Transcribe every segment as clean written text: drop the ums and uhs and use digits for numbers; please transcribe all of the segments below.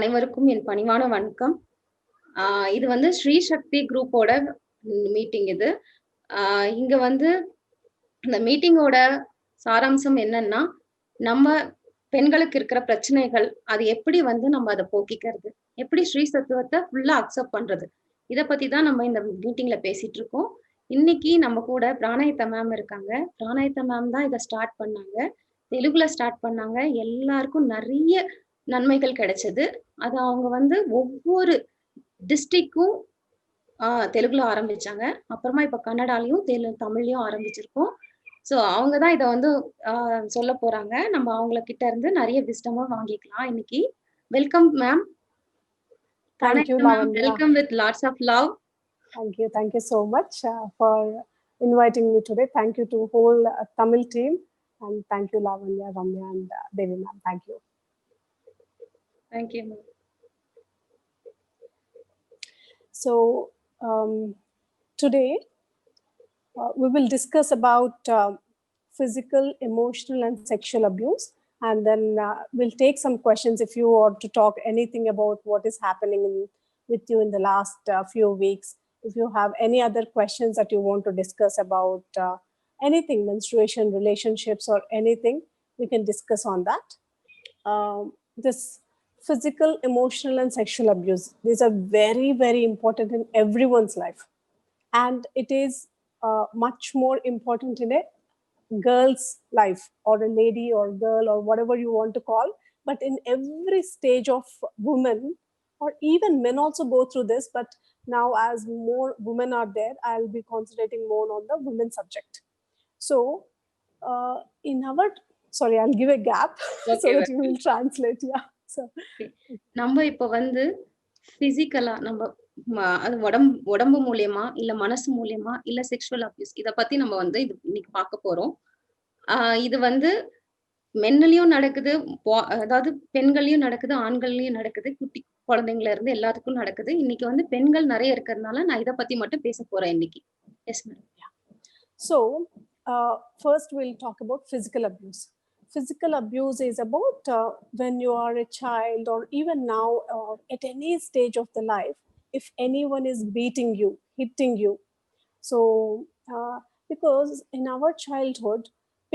அனைவருக்கும் என் பணிவான வணக்கம். இது வந்து ஸ்ரீ சக்தி குரூப்போட மீட்டிங் இது. இங்க வந்து இந்த மீட்டிங்கோட சாராம்சம் என்னன்னா, நம்ம பெண்களுக்கு இருக்கிற பிரச்சனைகள், அது எப்படி வந்து நம்ம அத போக்கிக்கிறது? எப்படி ஸ்ரீ சத்துவத்த ஃபுல்லா அக்செப்ட் பண்றது? இத பத்தி தான் நம்ம இந்த மீட்டிங்ல பேசிட்டு இருக்கோம். இன்னைக்கு நம்ம கூட பிராணாயத்தா மேம் இருக்காங்க. பிராணாயத்தா மேம் தான் இத ஸ்டார்ட் பண்ணாங்க. தெலுங்குல ஸ்டார்ட் பண்ணாங்க. எல்லாருக்கும் நெறைய நன்மைகள் கிடைச்சது. அது அவங்க வந்து ஒவ்வொரு டிஸ்ட்ரிக்கும் தெலுங்குல ஆரம்பிச்சாங்க. அப்புறமா இப்ப கன்னடாலயும், தமிழ்லயும் ஆரம்பிச்சிருக்கோம். ஸோ அவங்க தான் இத வந்து சொல்லப் போறாங்க. நம்ம அவங்கள கிட்ட இருந்து நெறைய விஸ்டமும் வாங்கிக்கலாம் இன்னைக்கு. Welcome ma'am. Thank you, Lavanya. Welcome with lots of love. Thank you so much for inviting me today. Thank you to whole Tamil team, and thank you, Lavanya, Ramya, and Devi ma'am. Thank you. Thank you, ma'am. So today we will discuss about physical, emotional, and sexual abuse, and then we'll take some questions if you want to talk anything about what is happening with you in the last few weeks. If you have any other questions that you want to discuss about anything, menstruation, relationships, or anything, we can discuss on that. This physical, emotional, and sexual abuse, these are very, very important in everyone's life. And it is much more important in a girl's life, or a lady or girl, or whatever you want to call. But in every stage of women, or even men also go through this, but now as more women are there, I'll be concentrating more on the women subject. So in our, sorry, I'll give a gap so that you will translate. Yeah. So நம்ம இப்ப வந்து பிசிக்கலா நம்ம அது உடம்பு மூலியமா, இல்ல மனசு மூலியமா, இல்ல செக்ஷுவல் அபியூஸ் இத பத்தி நம்ம வந்து இன்னைக்கு பார்க்க போறோம். இது வந்து மென்லயும் நடக்குது, அதாவது பெண்கள்லயும் நடக்குது, ஆண்கள்லயும் நடக்குது, குட்டி குழந்தைங்கள இருந்து எல்லாத்துக்கும் நடக்குது. இன்னைக்கு வந்து பெண்கள் நிறைய இருக்கிறதுனால நான் இத பத்தி மட்டும் பேச போறேன் இன்னைக்கு. Yes ma'am. So first we'll talk about physical abuse. Physical abuse is about when you are a child, or even now at any stage of the life, if anyone is beating you, hitting you. So because in our childhood,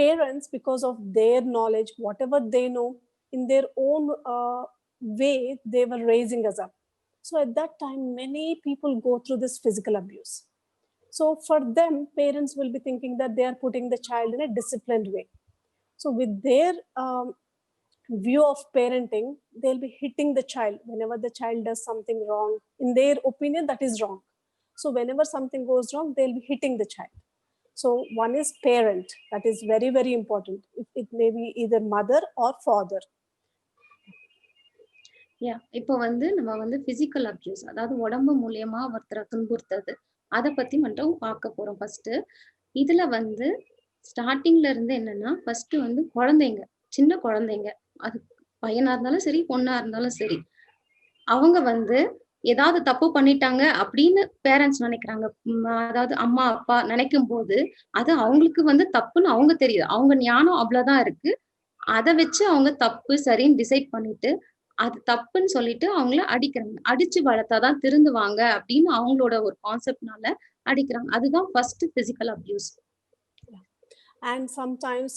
parents, because of their knowledge, whatever they know, in their own way, they were raising us up. So at that time, many people go through this physical abuse. So for them, parents will be thinking that they are putting the child in a disciplined way. So with their view of parenting, they'll be hitting the child whenever the child does something wrong. In their opinion, that is wrong. So whenever something goes wrong, they'll be hitting the child. So one is parent. That is very, very important. It may be either mother or father. இப்போ வந்து நம்ம வந்து physical abuse, அதாவது உடம்பு மூலியமா ஒருத்தரை துன்புறுத்துறது, அதை பத்தி மட்டும் பார்க்க போறோம் ஃபர்ஸ்ட். இதுல வந்து ஸ்டார்டிங்ல இருந்து என்னன்னா, ஃபர்ஸ்ட் வந்து குழந்தைங்க, சின்ன குழந்தைங்க, அது பையனா இருந்தாலும் சரி, பொண்ணா இருந்தாலும் சரி, அவங்க வந்து ஏதாவது தப்பு பண்ணிட்டாங்க அப்படின்னு பேரண்ட்ஸ் நினைக்கிறாங்க. அதாவது அம்மா அப்பா நினைக்கும் போது அது அவங்களுக்கு வந்து தப்புன்னு அவங்க தெரியுது, அவங்க ஞானம் அவ்வளவுதான் இருக்கு. அதை வச்சு அவங்க தப்பு சரின்னு டிசைட் பண்ணிட்டு அது தப்புன்னு சொல்லிட்டு அவங்கள அடிக்கிறாங்க. அடிச்சு வளர்த்தாதான் திருந்துவாங்க அப்படின்னு அவங்களோட ஒரு கான்செப்ட்னால அடிக்கிறாங்க. அதுதான் first physical abuse. And sometimes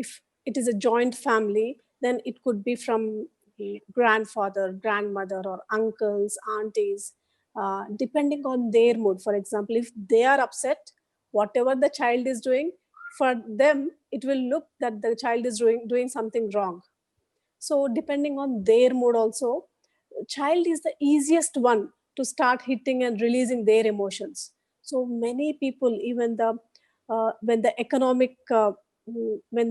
if it is a joint family, then it could be from grandfather, grandmother, or uncles, aunties, depending on their mood. For example, if they are upset, whatever the child is doing, for them it will look that the child is doing something wrong. So depending on their mood also, child is the easiest one to start hitting and releasing their emotions. So many people, even when the economic when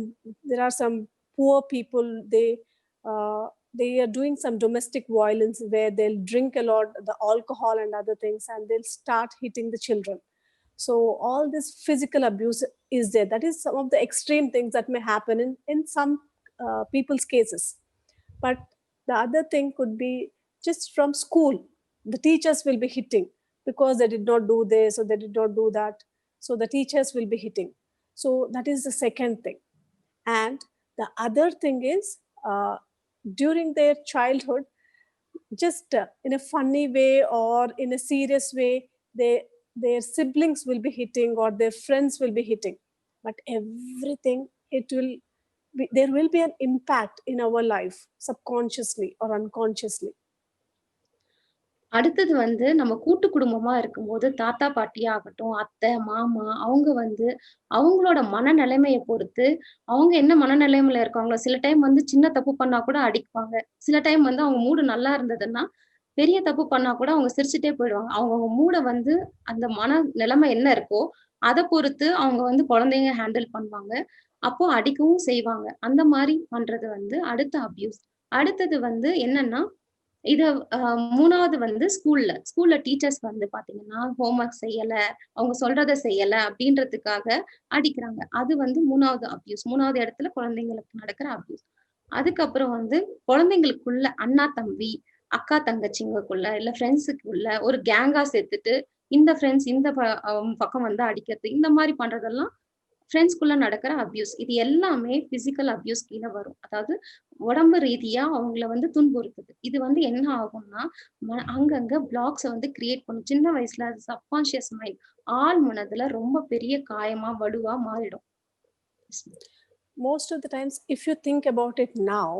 there are some poor people, they are doing some domestic violence where they'll drink a lot the alcohol and other things, and they'll start hitting the children. So all this physical abuse is there. That is some of the extreme things that may happen in some people's cases. But the other thing could be just from school. The teachers will be hitting because they did not do this or they did not do that. So the teachers will be hitting. So that is the second thing. And the other thing is during their childhood, just in a funny way or in a serious way, their siblings will be hitting or their friends will be hitting. But everything, there will be an impact in our life, subconsciously or unconsciously. அடுத்தது வந்து நம்ம கூட்டு குடும்பமா இருக்கும்போது தாத்தா பாட்டி ஆகட்டும், அத்தை, மாமா அவங்க வந்து அவங்களோட மனநிலைமைய பொறுத்து, அவங்க என்ன மனநிலைமையில இருக்காங்களோ, சில டைம் வந்து சின்ன தப்பு பண்ணா கூட அடிப்பாங்க. சில டைம் வந்து அவங்க மூடு நல்லா இருந்ததுன்னா, பெரிய தப்பு பண்ணா கூட அவங்க சிரிச்சுட்டே போயிடுவாங்க. அவங்கவங்க மூட வந்து அந்த மன நிலைமை என்ன இருக்கோ, அத பொறுத்து அவங்க வந்து குழந்தைங்க ஹேண்டில் பண்ணுவாங்க. அப்போ அடிக்கவும் செய்வாங்க. அந்த மாரி பண்றது வந்து அடுத்த அப்யூஸ். அடுத்தது வந்து என்னன்னா, இது 3வது வந்து ஸ்கூல்ல டீச்சர்ஸ் வந்து பாத்தீங்கன்னா, ஹோம் ஒர்க் செய்யல, அவங்க சொல்றத செய்யல அப்படின்றதுக்காக அடிக்கிறாங்க. அது வந்து 3வது அப்யூஸ். 3வது இடத்துல குழந்தைங்களுக்கு நடக்கிற அப்யூஸ். அதுக்கப்புறம் வந்து குழந்தைங்களுக்குள்ள அண்ணா, தம்பி, அக்கா, தங்கச்சிங்கக்குள்ள, இல்ல ஃப்ரெண்ட்ஸுக்குள்ள ஒரு கேங்கா சேர்த்துட்டு, இந்த ஃப்ரெண்ட்ஸ் இந்த பக்கம் வந்து அடிக்கிறது. இந்த மாரி பண்றதெல்லாம் ஃப்ரெண்ட்ஸ்குள்ள நடக்கிற அப்யூஸ். இது எல்லாமே பிசிக்கல் அப்யூஸ் கீழ வரும். அதாவது உடம்பு ரீதியா அவங்கள வந்து துன்புறுத்துது. இது வந்து என்ன ஆகும்னா, அங்கங்க பிளாக்ஸ வந்து கிரியேட் பண்ணும். சின்ன வயசுல அது சப்கான்ஷியஸ் மைண்ட் ஆழ் மனதுல ரொம்ப பெரிய காயமா, வடுவா மாறிடும். Most of the times, if you think about it now,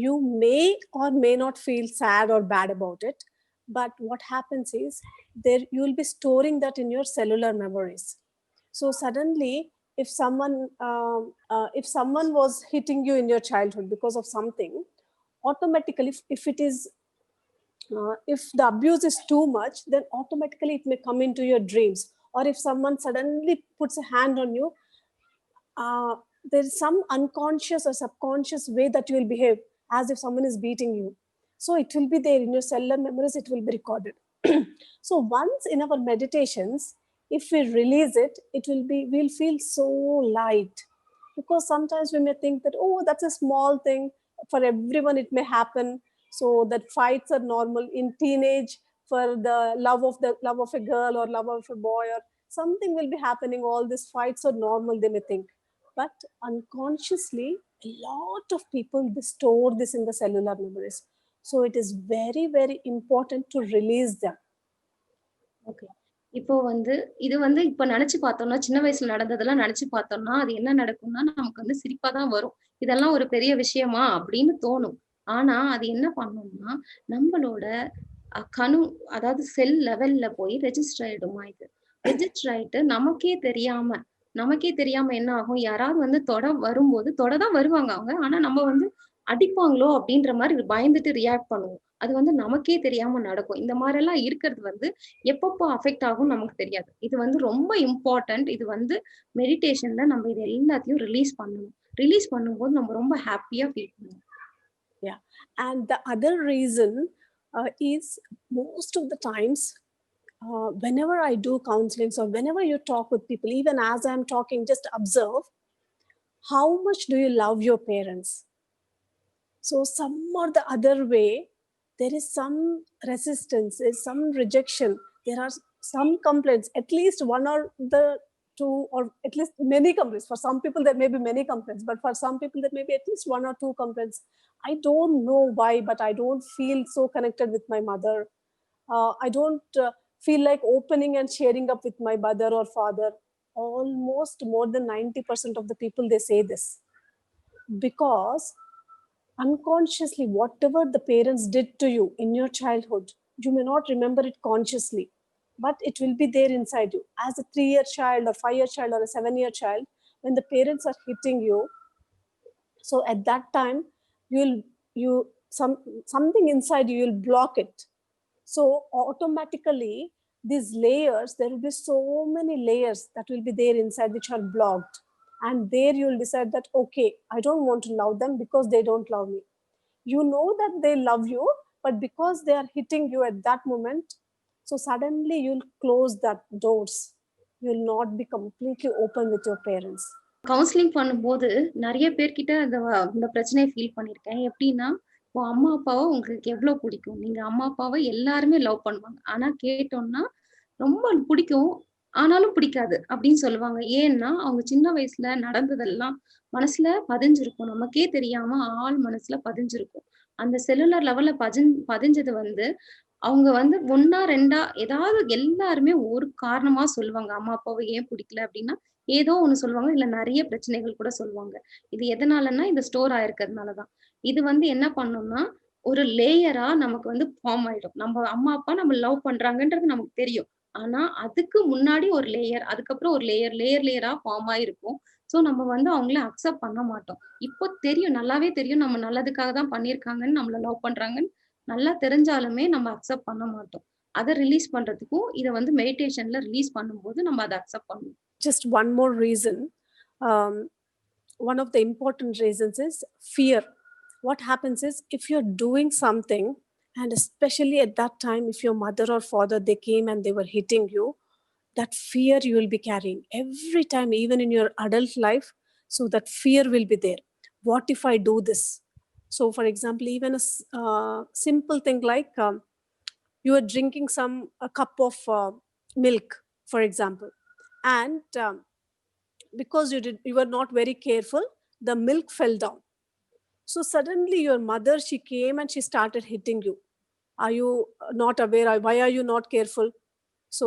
you may or may not feel sad or bad about it. But what happens is, there you will be storing that in your cellular memories. So suddenly, if someone was hitting you in your childhood because of something, automatically, if it is if the abuse is too much, then automatically it may come into your dreams. Or if someone suddenly puts a hand on you, there is some unconscious or subconscious way that you will behave as if someone is beating you. So it will be there in your cellular memories, it will be recorded. So once in our meditations, if we release it, we'll feel so light. Because sometimes we may think that, oh, that's a small thing. For everyone, it may happen. So that fights are normal in teenage, for the love of a girl or love of a boy, or something will be happening. All these fights are normal, they may think. But unconsciously, a lot of people, they store this in the cellular memories. So it is very, very important to release them. Okay. இப்போ வந்து இது வந்து இப்ப நெனச்சு பார்த்தோம்னா, சின்ன வயசுல நடந்ததெல்லாம் நெனச்சு பார்த்தோம்னா, அது என்ன நடக்கும்னா, நமக்கு வந்து சிரிப்பா தான் வரும். இதெல்லாம் ஒரு பெரிய விஷயமா? அப்படின்னு தோணும். ஆனா, அது என்ன பண்ணும்னா, நம்பளோட கணு அதாவது செல் லெவல்ல போய் ரெஜிஸ்டர் ஆயிடுமா இது. ரெஜிஸ்டர் ஆயிட்டு நமக்கே தெரியாம என்ன ஆகும், யாராவது வந்து தொட தான் வருவாங்க அவங்க. ஆனா நம்ம வந்து அடிப்பாங்களோ அப்படின்ற மாரி பயந்துட்டு ரியாக்ட் பண்ணுவோம். அது வந்து நமக்கே தெரியாம நடக்கும். இந்த மாரிலாம் இருக்கிறது வந்து எப்பப்போ அஃபெக்ட் ஆகும்னு நமக்கு தெரியாது. இது வந்து ரொம்ப இம்பார்ட்டன்ட். இது வந்து மெடிடேஷன்ல நம்ம இது எல்லாத்தையும் ரிலீஸ் பண்ணணும். ரிலீஸ் பண்ணும்போது நம்ம ரொம்ப ஹேப்பியா ஃபீல் பண்ணுவோம். Yeah. And the other reason is, most of the times, whenever I do counselings or whenever you talk with people, even as I'm talking, just observe how much do you love your parents. So some or the other way, there is some resistance, there's some rejection, there are some complaints, at least one or the two, or at least many complaints. For some people there may be many complaints, but for some people there may be at least one or two complaints. I don't know why, but I don't feel so connected with my mother. I don't feel like opening and sharing up with my mother or father. Almost more than 90% of the people, they say this. Because unconsciously, whatever the parents did to you in your childhood, you may not remember it consciously, but it will be there inside you. As a 3-year child or 5-year child or a 7-year child, when the parents are hitting you, so at that time, something inside you will block it. So automatically, these layers, there will be so many layers that will be there inside which are blocked. And there you will decide that, okay, I don't want to love them because they don't love me. You know that they love you, but because they are hitting you at that moment, so suddenly you'll close that doors. You'll not be completely open with your parents. Counselling பண்ணும்போது நெறைய பேர்கிட்ட இந்த பிரச்சனைய feel பண்ணியிருக்கேன். எப்படின்னா, இப்போ அம்மா, அப்பாவ உங்களுக்கு எவ்ளோ புடிக்கும்? நீங்க அம்மா, அப்பாவ எல்லாருமே லவ் பண்ணுவாங்க. ஆனா கேட்டோம்னா, ரொம்ப பிடிக்கும். ஆனாலும் பிடிக்காது அப்படின்னு சொல்லுவாங்க. ஏன்னா, அவங்க சின்ன வயசுல நடந்ததெல்லாம் மனசுல பதிஞ்சிருக்கும். நமக்கே தெரியாம ஆழ் மனசுல பதிஞ்சிருக்கும். அந்த செல்லுலார் லெவல்ல பதிஞ்சது வந்து அவங்க வந்து 1ஆ 2ஆ ஏதாவது எல்லாருமே ஒரு காரணமா சொல்லுவாங்க. அம்மா, அப்பாவ ஏன் பிடிக்கல அப்டின்னா, ஏதோ ஒண்ணு சொல்லுவாங்க. இல்ல நெறைய பிரச்சனைகள் கூட சொல்லுவாங்க. இது எதனாலன்னா, இந்த ஸ்டோர் ஆயிருக்கிறதுனால தான். இது வந்து என்ன பண்ணும்னா, ஒரு லேயரா நமக்கு வந்து ஃபார்ம் ஆயிடும். நம்ம அம்மா, அப்பா நம்ம லவ் பண்றாங்கன்றது நமக்கு தெரியும். ஆனா, அதுக்கு முன்னாடி ஒரு லேயர், அதுக்கப்புறம் ஒரு லேயரா ஃபார்ம் ஆயிருக்கும். ஸோ, நம்ம வந்து அவங்கள அக்செப்ட் பண்ண மாட்டோம். இப்போ தெரியும், நல்லாவே தெரியும் நம்ம நல்லதுக்காக தான் பண்ணியிருக்காங்கன்னு, நம்மள லவ் பண்றாங்கன்னு நல்லா தெரிஞ்சாலுமே நம்ம அக்செப்ட் பண்ண மாட்டோம். அத ரிலீஸ் பண்றதுக்கும், இத வந்து மெடிடேஷன்ல ரிலீஸ் பண்ணும்போது நம்ம அத அக்செப்ட் பண்ணணும். Just one more reason. Um, One of the important reasons is fear. What happens is, if you're doing something, and especially at that time, if your mother or father they came and they were hitting you, that fear you will be carrying every time, even in your adult life. So that fear will be there. What if I do this? So for example, even a simple thing like, you are drinking a cup of milk, for example, and because you were not very careful, the milk fell down. So suddenly your mother, she came and she started hitting you. Are you not aware? Why are you not careful? So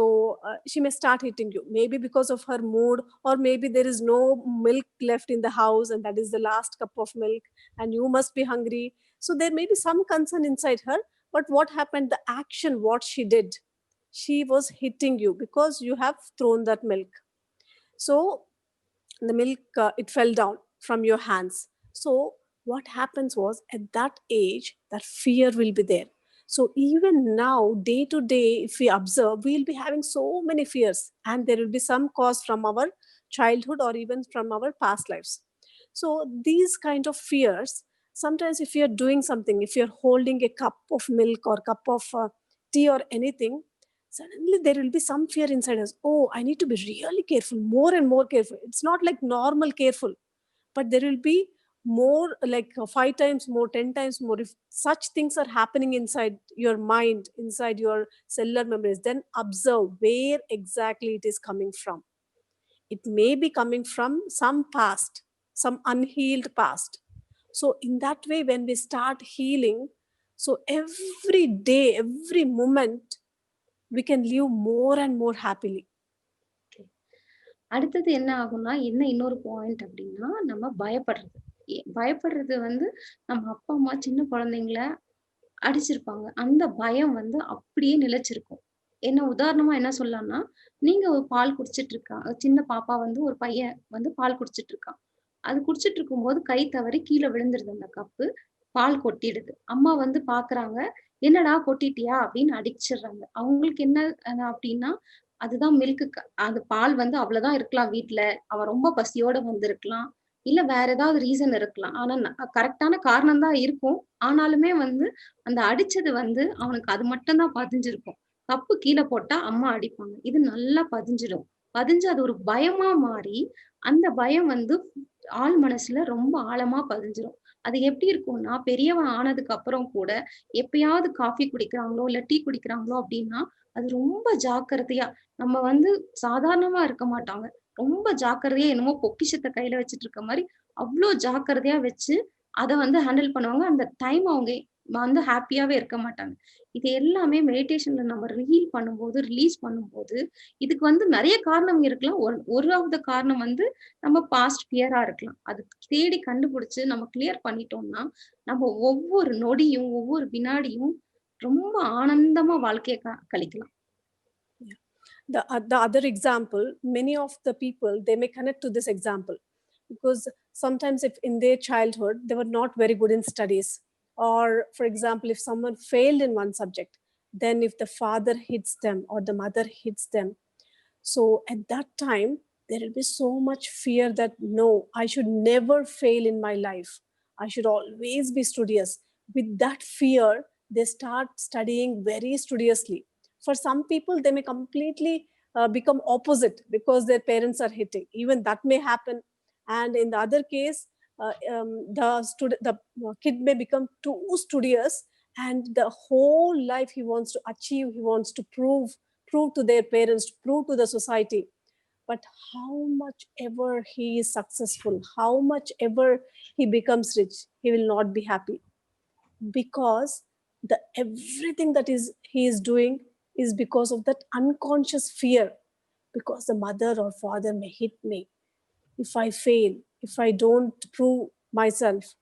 she may start hitting you, maybe because of her mood, or maybe there is no milk left in the house and that is the last cup of milk and you must be hungry. So there may be some concern inside her. But what happened, the action what she did, she was hitting you because you have thrown that milk. So the milk, it fell down from your hands. So what happens was, at that age, that fear will be there. So even now, day to day, if we observe, we'll be having so many fears, and there will be some cause from our childhood or even from our past lives. So these kind of fears, sometimes if you're doing something, if you're holding a cup of milk or cup of tea or anything, suddenly there will be some fear inside us. Oh, I need to be really careful, more and more careful. It's not like normal careful, but there will be more, like 5 times more, 10 times more. If such things are happening inside your mind, inside your cellular memories, then observe where exactly it is coming from. It may be coming from some past, some unhealed past. So in that way, when we start healing, so every day, every moment, we can live more and more happily. அடுத்தது என்ன ஆகும்னா, என்ன இன்னொரு point அப்டின்னா, நம்ம பயப்படுறது. பயப்படுறது வந்து நம்ம அப்பா, அம்மா சின்ன குழந்தைங்கள அடிச்சிருப்பாங்க. அந்த பயம் வந்து அப்படியே நிலைச்சிருக்கும். உதாரணமா என்ன சொல்லலாம்னா, நீங்க ஒரு பால் குடிச்சிட்டு சின்ன பாப்பா வந்து ஒரு பையன் வந்து பால் குடிச்சிட்டு இருக்கான். அது குடிச்சிட்டு இருக்கும்போது கை தவறி கீழ விழுந்துருது அந்த கப்பு. பால் கொட்டிடுது. அம்மா வந்து பார்க்குறாங்க. "என்னடா கொட்டிட்டியா?" அப்படின்னு அடிச்சிடுறாங்க. அவங்களுக்கு என்ன அப்படின்னா, அதுதான் மில்க்கு அது பால் வந்து அவ்வளோதான் இருக்கலாம் வீட்ல. அவன் ரொம்ப பசியோட வந்திருக்கலாம். இல்ல வேற ஏதாவது ரீசன் இருக்கலாம். ஆனா கரெக்ட்டான காரணம் தான் இருக்கும். ஆனாலுமே வந்து அந்த அடிச்சது வந்து அவனுக்கு அது மட்டும் தான் பதிஞ்சிருக்கும். கப்பு கீழ போட்டா அம்மா அடிப்பாங்க. இது நல்லா பதிஞ்சிடும். பதிஞ்சு அது ஒரு பயமா மாறி, அந்த பயம் வந்து ஆழ் மனசுல ரொம்ப ஆழமா பதிஞ்சிரும். அது எப்படி இருக்கும்னா, பெரியவன் ஆனதுக்கு அப்புறம் கூட எப்பயாவது காஃபி குடிக்கிறாங்களோ, இல்ல டீ குடிக்கிறாங்களோ அப்படின்னா, அது ரொம்ப ஜாக்கிரதையா நம்ம வந்து சாதாரணமா இருக்க மாட்டாங்க. ரொம்ப ஜாக்கிரதையா என்னமோ பொக்கிஷத்த கையில வச்சுட்டு இருக்க மாரி, அவ்ளோ ஜாக்கிரதையா வச்சு, அத வந்து ஹேண்டில் பண்ணுவாங்க. அந்த டைம் அவங்க வந்து ஹேப்பியாவே இருக்க மாட்டாங்க. இது எல்லாமே மெடிடேஷன்ல நம்ம பண்ணும்போது, ரிலீஸ் பண்ணும்போது, இதுக்கு வந்து நெறைய காரணம் இருக்கலாம். ஒரு ஆஃப் த காரணம் வந்து நம்ம பாஸ்ட் ஃபியரா இருக்கலாம். அது தேடி கண்டுபிடிச்சு நம்ம கிளியர் பண்ணிட்டோம்னா, நம்ம ஒவ்வொரு நொடியும், ஒவ்வொரு வினாடியும் ரொம்ப ஆனந்தமா வாழ்க்கைய கழிக்கலாம். Yeah. The other example, many of the people, they may connect to this example, because sometimes if in their childhood they were not very good in studies, or for example, if someone failed in one subject, then if the father hits them or the mother hits them, so at that time there will be so much fear that no, I should never fail in my life, I should always be studious. With that fear, they start studying very studiously. For some people, they may completely become opposite because their parents are hitting. Even that may happen. And in the other case, the kid may become too studious, and the whole life he wants to achieve, he wants to prove to their parents, prove to the society. But how much ever he is successful, how much ever he becomes rich, he will not be happy. because the everything that he is doing is because of that unconscious fear, because the mother or father may hit me if I fail, if I don't prove myself,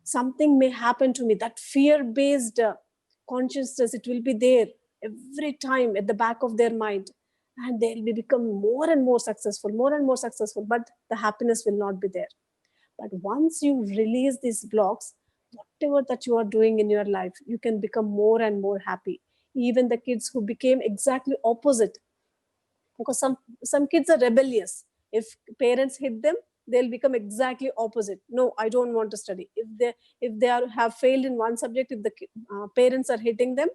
something may happen to me. That fear based consciousness, it will be there every time at the back of their mind, and they'll be become more and more successful, more and more successful, but the happiness will not be there. But once you release these blocks, whatever that you are doing in your life, you can become more and more happy. Even the kids who became exactly opposite, because some kids are rebellious. If parents hit them, they'll become exactly opposite. No, I don't want to study. If they have failed in one subject, if the parents are hitting them,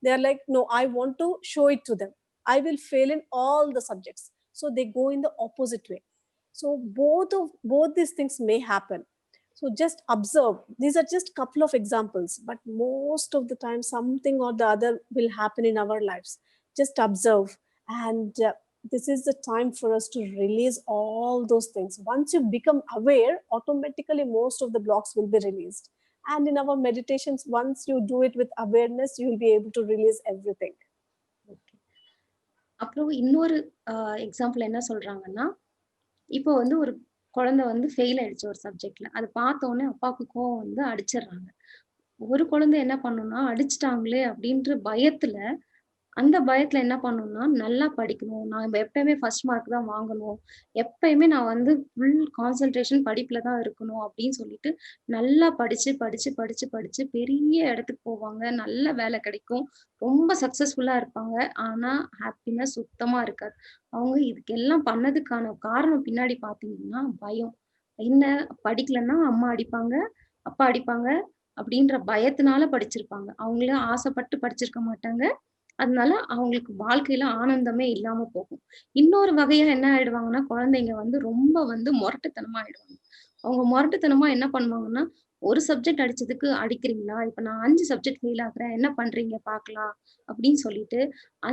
they are like, no, I want to show it to them. I will fail in all the subjects. So they go in the opposite way. So both these things may happen. So just observe. These are just couple of examples, but most of the time something or the other will happen in our lives. Just observe. And this is the time for us to release all those things. Once you become aware, automatically most of the blocks will be released. And in our meditations, once you do it with awareness, you will be able to release everything. அப்புறம் இன்னொரு example என்ன சொல்றாங்கன்னா, இப்போ வந்து ஒரு குழந்தை வந்து fail ஆயிடுச்சு ஒரு சப்ஜெக்ட்ல. அத பார்த்த உடனே அப்பாவுக்கு கோவம் வந்து அடிச்சிடுறாங்க. ஒரு குழந்தை என்ன பண்ணும்னா, அடிச்சுட்டாங்களே அப்படின்ற பயத்துல அந்த பயத்துல என்ன பண்ணும்னா, நல்லா படிக்கணும். நான் எப்பயுமே ஃபர்ஸ்ட் மார்க் தான் வாங்கணும். எப்பயுமே நான் வந்து ஃபுல் கான்சன்ட்ரேஷன் படிப்புல தான் இருக்கணும் அப்படின்னு சொல்லிட்டு, நல்லா படிச்சு, படிச்சு, படிச்சு, படிச்சு பெரிய இடத்துக்கு போவாங்க. நல்ல வேலை கிடைக்கும். ரொம்ப சக்சஸ்ஃபுல்லா இருப்பாங்க. ஆனா, ஹாப்பினஸ் சுத்தமா இருக்காது. அவங்க இதுக்கெல்லாம் பண்ணதுக்கான காரணம் பின்னாடி பார்த்தீங்கன்னா, பயம். என்ன படிக்கலன்னா அம்மா அடிப்பாங்க, அப்பா அடிப்பாங்க அப்படின்ற பயத்தினால படிச்சிருப்பாங்க. அவங்களே ஆசைப்பட்டு படிச்சிருக்க மாட்டாங்க. அதனால அவங்களுக்கு வாழ்க்கையில ஆனந்தமே இல்லாம போகும். இன்னொரு வகையா என்ன ஆயிடுவாங்கன்னா, குழந்தைங்க வந்து ரொம்ப வந்து முரட்டுத்தனமா ஆயிடுவாங்க. அவங்க முரட்டுத்தனமா என்ன பண்ணுவாங்கன்னா, ஒரு சப்ஜெக்ட் அடிச்சதுக்கு அடிக்கிறீங்களா? இப்ப நான் 5 சப்ஜெக்ட் ஃபெயில் ஆகுறேன். என்ன பண்றீங்க பார்க்கலாம். அப்படின்னு சொல்லிட்டு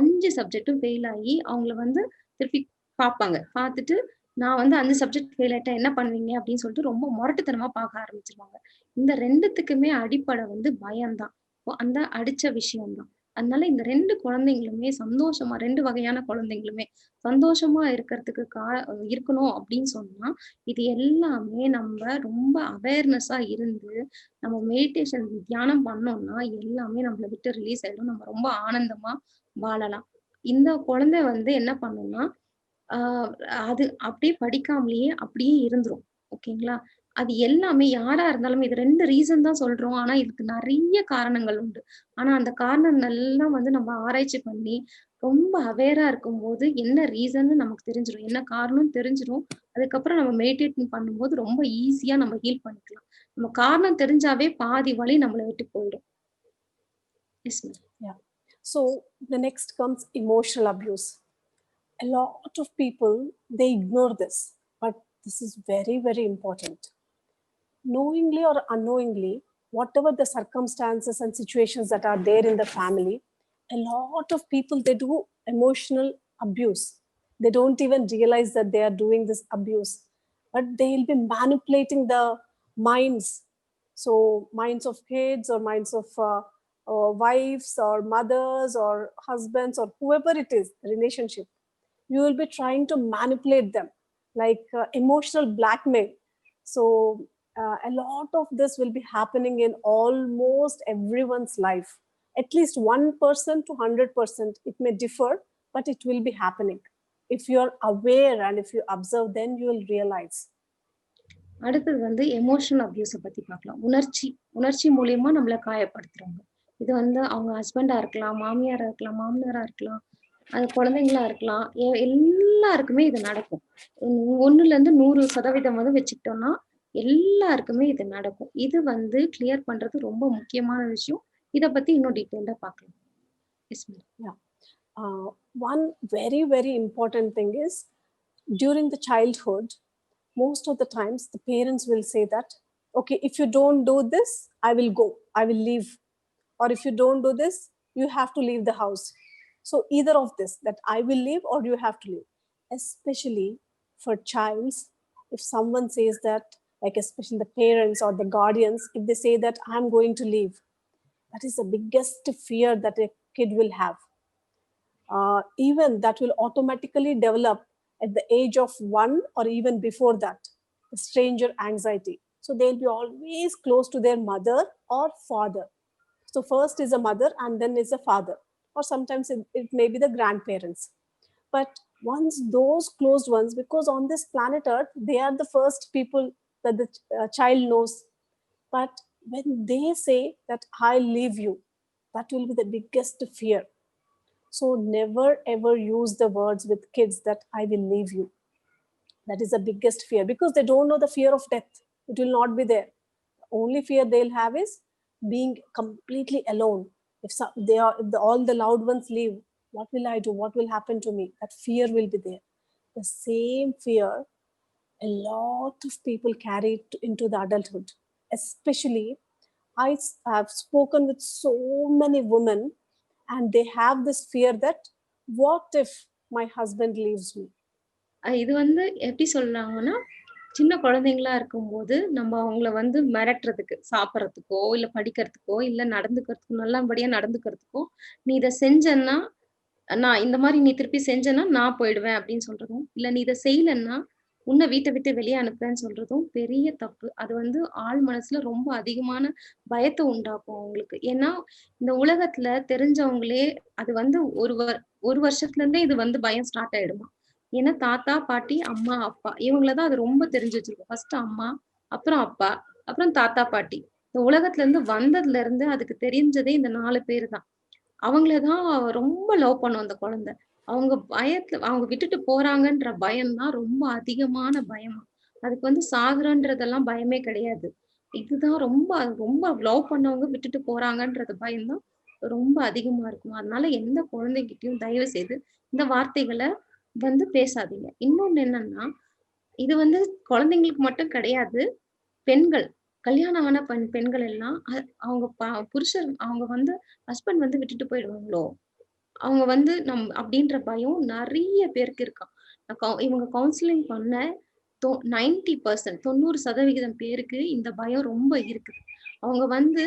5 சப்ஜெக்ட்டும் ஃபெயில் ஆகி அவங்கள வந்து திருப்பி பார்ப்பாங்க. பார்த்துட்டு நான் வந்து 5 சப்ஜெக்ட் ஃபெயில் ஆயிட்டேன். என்ன பண்ணுவீங்க? அப்படின்னு சொல்லிட்டு ரொம்ப முரட்டுத்தனமா பார்க்க ஆரம்பிச்சுருவாங்க. இந்த 2த்துக்குமே அடிப்படை வந்து பயம் தான். அந்த அடிச்ச விஷயம் தான். அதனால இந்த 2 குழந்தைங்களுமே சந்தோஷமா 2 வகையான குழந்தைங்களுமே சந்தோஷமா இருக்கிறதுக்கு இருக்கணும் அப்படின்னு சொன்னா, இது எல்லாமே நம்ம ரொம்ப அவேர்னஸா இருந்து, நம்ம மெடிடேஷன் தியானம் பண்ணோம்னா, எல்லாமே நம்மள விட்டு ரிலீஸ் ஆயிடும். நம்ம ரொம்ப ஆனந்தமா வாழலாம். இந்த குழந்தை வந்து என்ன பண்ணும்னா, ஆ அது அப்படியே படிக்காமலேயே அப்படியே இருந்துரும். ஓகேங்களா? அது எல்லாமே யாரா இருந்தாலும் இது 2 ரீசன் தான் சொல்றோம். ஆனா, இதுக்கு நெறைய காரணங்கள் உண்டு. ஆனா, அந்த காரணங்கள்லாம் வந்து நம்ம ஆராய்ச்சி பண்ணி, ரொம்ப அவேரா இருக்கும்போது, என்ன ரீசன்னு நமக்கு தெரிஞ்சிரும். என்ன காரணம்னு தெரிஞ்சிரும். அதுக்கப்புறம் நம்ம மெடிடேட் பண்ணும்போது ரொம்ப ஈஸியா நம்ம ஹீல் பண்ணிக்கலாம். நம்ம காரணம் தெரிஞ்சாவே பாதி வலி நம்மள விட்டு போயிடும். S ma'am. Yeah. So the next comes emotional abuse. A lot of people, they ignore this, but this is very, very important. Knowingly or unknowingly, whatever the circumstances and situations that are there in the family, a lot of people, they do emotional abuse. They don't even realize that they are doing this abuse, but they'll be manipulating the minds. So minds of kids or minds of wives or mothers or husbands or whoever it is, the relationship, you will be trying to manipulate them, like emotional blackmail. So a lot of this will be happening in almost everyone's life. At least 1% to 100%, it may differ, but it will be happening. If you're aware and if you observe, then you will realize. அடுத்தது வந்து emotional அப்யூஸ பத்தி பார்க்கலாம். உணர்ச்சி மூலியமா நம்மள காயப்படுத்துறாங்க. இது வந்து அவங்க ஹஸ்பண்டா இருக்கலாம், மாமியாரா இருக்கலாம், மாமனாரா இருக்கலாம், அது குழந்தைங்களா இருக்கலாம். எல்லாருக்குமே இது நடக்கும். 1லேருந்து 100% வந்து வச்சுக்கிட்டோம்னா, எல்லாருக்குமே இது நடக்கும். இது வந்து கிளியர் பண்றது ரொம்ப முக்கியமான விஷயம். இத பத்தி இன்னும் டீட்டெயில்டா பார்க்கலாம். S ma'am. Yeah. One very, very important thing is, during the childhood, most of the times the parents will say that, okay, if you don't do this, I will go, I will leave. Or if you don't do this, you have to leave the house. So either of this, that I will leave or you have to leave. Especially for childs, if someone says that, like especially the parents or the guardians, if they say that I'm going to leave, That is the biggest fear that a kid will have. Even that will automatically develop at the age of 1 or even before that, the stranger anxiety. So they'll be always close to their mother or father. So first is a mother and then is a father, or sometimes it may be the grandparents. But once those closed ones, because on this planet Earth, they are the first people that the child knows. But when they say that I leave you, that will be the biggest fear. So never ever use the words with kids that I will leave you. That is the biggest fear, because they don't know the fear of death. It will not be there. Only fear they'll have is being completely alone. If all the loved ones leave, what will I do? What will happen to me? That fear will be there. The same fear a lot of people carry into the adulthood. Especially, have spoken with so many women, and they have this fear that what if my husband leaves me? இது வந்து எப்படி சொல்றாங்கன்னா, சின்ன குழந்தைங்களா இருக்கும்போது, நம்ம அவங்கள வந்து மிரட்டுறதுக்கு, சாப்பிடுறதுக்கோ, இல்ல படிக்கிறதுக்கோ, இல்ல நடந்துக்கிறதுக்கோ, நல்லபடியா நடந்துக்கிறதுக்கோ, "நீ இத செஞ்சன்னா, நான் இந்த மாரி நீ திருப்பி செஞ்சன்னா, நான் போயிடுவேன்" அப்படின்னு சொல்றதும், இல்ல "நீ இத செய்யலன்னா, உன்ன வீட்ட விட்டு வெளிய அனுப்புறேன்னு" சொல்றதும் பெரிய தப்பு. அது வந்து ஆழ் மனசுல ரொம்ப அதிகமான பயத்த உண்டாக்கும் அவங்களுக்கு. ஏன்னா, இந்த உலகத்துல தெரிஞ்சவங்களே அது வந்து 1 வருஷத்துல இருந்தே இது வந்து பயம் ஸ்டார்ட் ஆயிடுமாம். ஏன்னா தாத்தா, பாட்டி, அம்மா, அப்பா இவங்கள தான் அது ரொம்ப தெரிஞ்சு வச்சிருக்கும். ஃபர்ஸ்ட்டு அம்மா, அப்புறம் அப்பா, அப்புறம் தாத்தா, பாட்டி. இந்த உலகத்துல இருந்து வந்ததுல இருந்து அதுக்கு தெரிஞ்சதே இந்த 4 பேரு தான். அவங்கள தான் ரொம்ப லவ் பண்ணும் அந்த குழந்தை. அவங்க விட்டுட்டு போறாங்கன்ற பயம் தான் ரொம்ப அதிகமான பயமா. அதுக்கு வந்து சாகுறன்றதெல்லாம் பயமே கிடையாது. இதுதான் ரொம்ப ரொம்ப லவ் பண்ணவங்க விட்டுட்டு போறாங்கன்றது பயம் தான் ரொம்ப அதிகமா இருக்கும். அதனால எந்த குழந்தைகிட்டயும் தயவு செய்து இந்த வார்த்தைகள வந்து பேசாதீங்க. இன்னொன்னு என்னன்னா, இது வந்து குழந்தைங்களுக்கு மட்டும் கிடையாது. பெண்கள், கல்யாணம் ஆன பெண்கள் எல்லாம் அவங்க புருஷர் அவங்க வந்து ஹஸ்பண்ட் வந்து விட்டுட்டு போயிடுவாங்களோ! அவங்க வந்து அப்டின்ற பயம் நெறைய பேருக்கு இருக்காம். இவங்க கவுன்சிலிங் பண்ண 90% 90% பேருக்கு இந்த பயம் ரொம்ப இருக்குது. அவங்க வந்து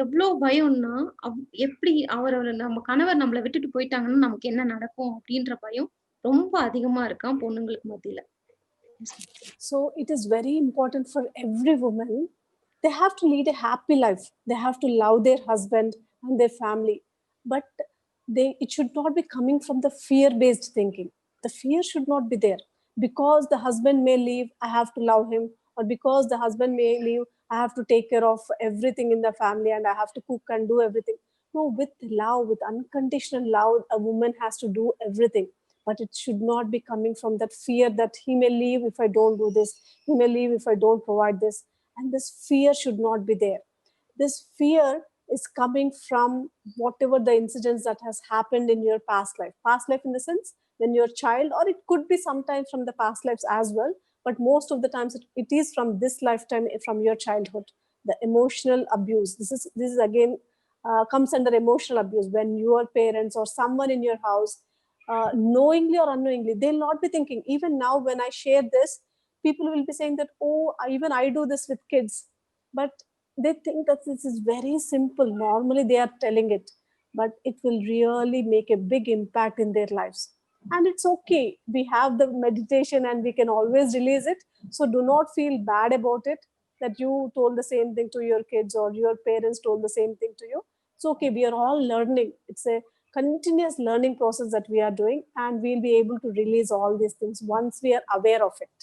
எவ்ளோ பயம்னா, எப்டி நம்ம கணவர் நம்மள விட்டுட்டு போயிட்டாங்கன்னா, நமக்கு என்ன நடக்கும்? அப்டின்ற பயம் ரொம்ப அதிகமா இருக்காம் பொண்ணுங்களுக்கு மத்தியில. So it is very important for every woman. They have to lead a happy life. They have to love their husband and their family. But it should not be coming from the fear-based thinking. The fear should not be there. Because the husband may leave, I have to love him. Or because the husband may leave, I have to take care of everything in the family and I have to cook and do everything. No, with love, with unconditional love, a woman has to do everything. But it should not be coming from that fear that he may leave if I don't do this, he may leave if I don't provide this. And this fear should not be there. This fear is coming from whatever the incidents that has happened in your past life in the sense when you're a child, or it could be sometimes from the past lives as well, but most of the times it is from this lifetime, from your childhood. The emotional abuse, this is again comes under emotional abuse. When your parents or someone in your house, knowingly or unknowingly, they'll not be thinking. Even now when I share this, people will be saying that, oh, even I do this with kids. But they think that this is very simple. Normally they are telling it, but it will really make a big impact in their lives. And it's okay. We have the meditation and we can always release it. So do not feel bad about it, that you told the same thing to your kids or your parents told the same thing to you. It's okay. We are all learning. It's a continuous learning process that we are doing, and we'll be able to release all these things once we are aware of it.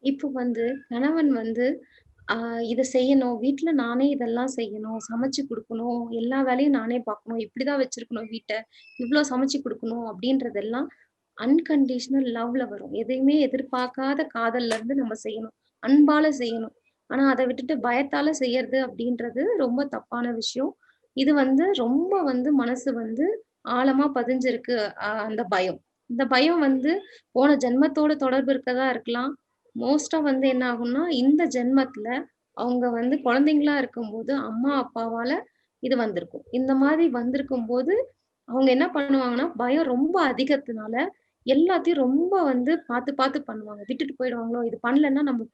இப்போ வந்து கணவன் வந்து இத செய்யணும், வீட்ல நானே இதெல்லாம் செய்யணும், சமைச்சு குடுக்கணும், எல்லா வேலையும் நானே பார்க்கணும், இப்படிதான் வச்சிருக்கணும் வீட்ட, இவ்ளோ சமைச்சு குடுக்கணும் அப்படின்றதெல்லாம் அன்கண்டிஷனல் லவ்ல வரும். எதையுமே எதிர்பார்க்காத காதல்ல இருந்து நம்ம செய்யணும். அன்பால செய்யணும். ஆனா அத விட்டுட்டு பயத்தால செய்யறது அப்படின்றது ரொம்ப தப்பான விஷயம். இது வந்து ரொம்ப வந்து மனசு வந்து ஆழமா பதிஞ்சிருக்கு அந்த பயம். இந்த பயம் வந்து போன ஜென்மத்தோட தொடர்பு இருக்கதா இருக்கலாம். மோஸ்ட்டா வந்து என்ன ஆகும்னா, இந்த ஜென்மத்துல அவங்க வந்து குழந்தைங்களா இருக்கும்போது, அம்மா, அப்பாவால இது வந்திருக்கும். இந்த மாதிரி வந்திருக்கும்போது, அவங்க என்ன பண்ணுவாங்கன்னா, பயம் ரொம்ப அதிகத்தினால, எல்லாத்தையும் ரொம்ப வந்து பாத்து, பாத்து பண்ணுவாங்க. விட்டுட்டு போயிடுவாங்களோ! இது பண்ணலன்னா நம்ம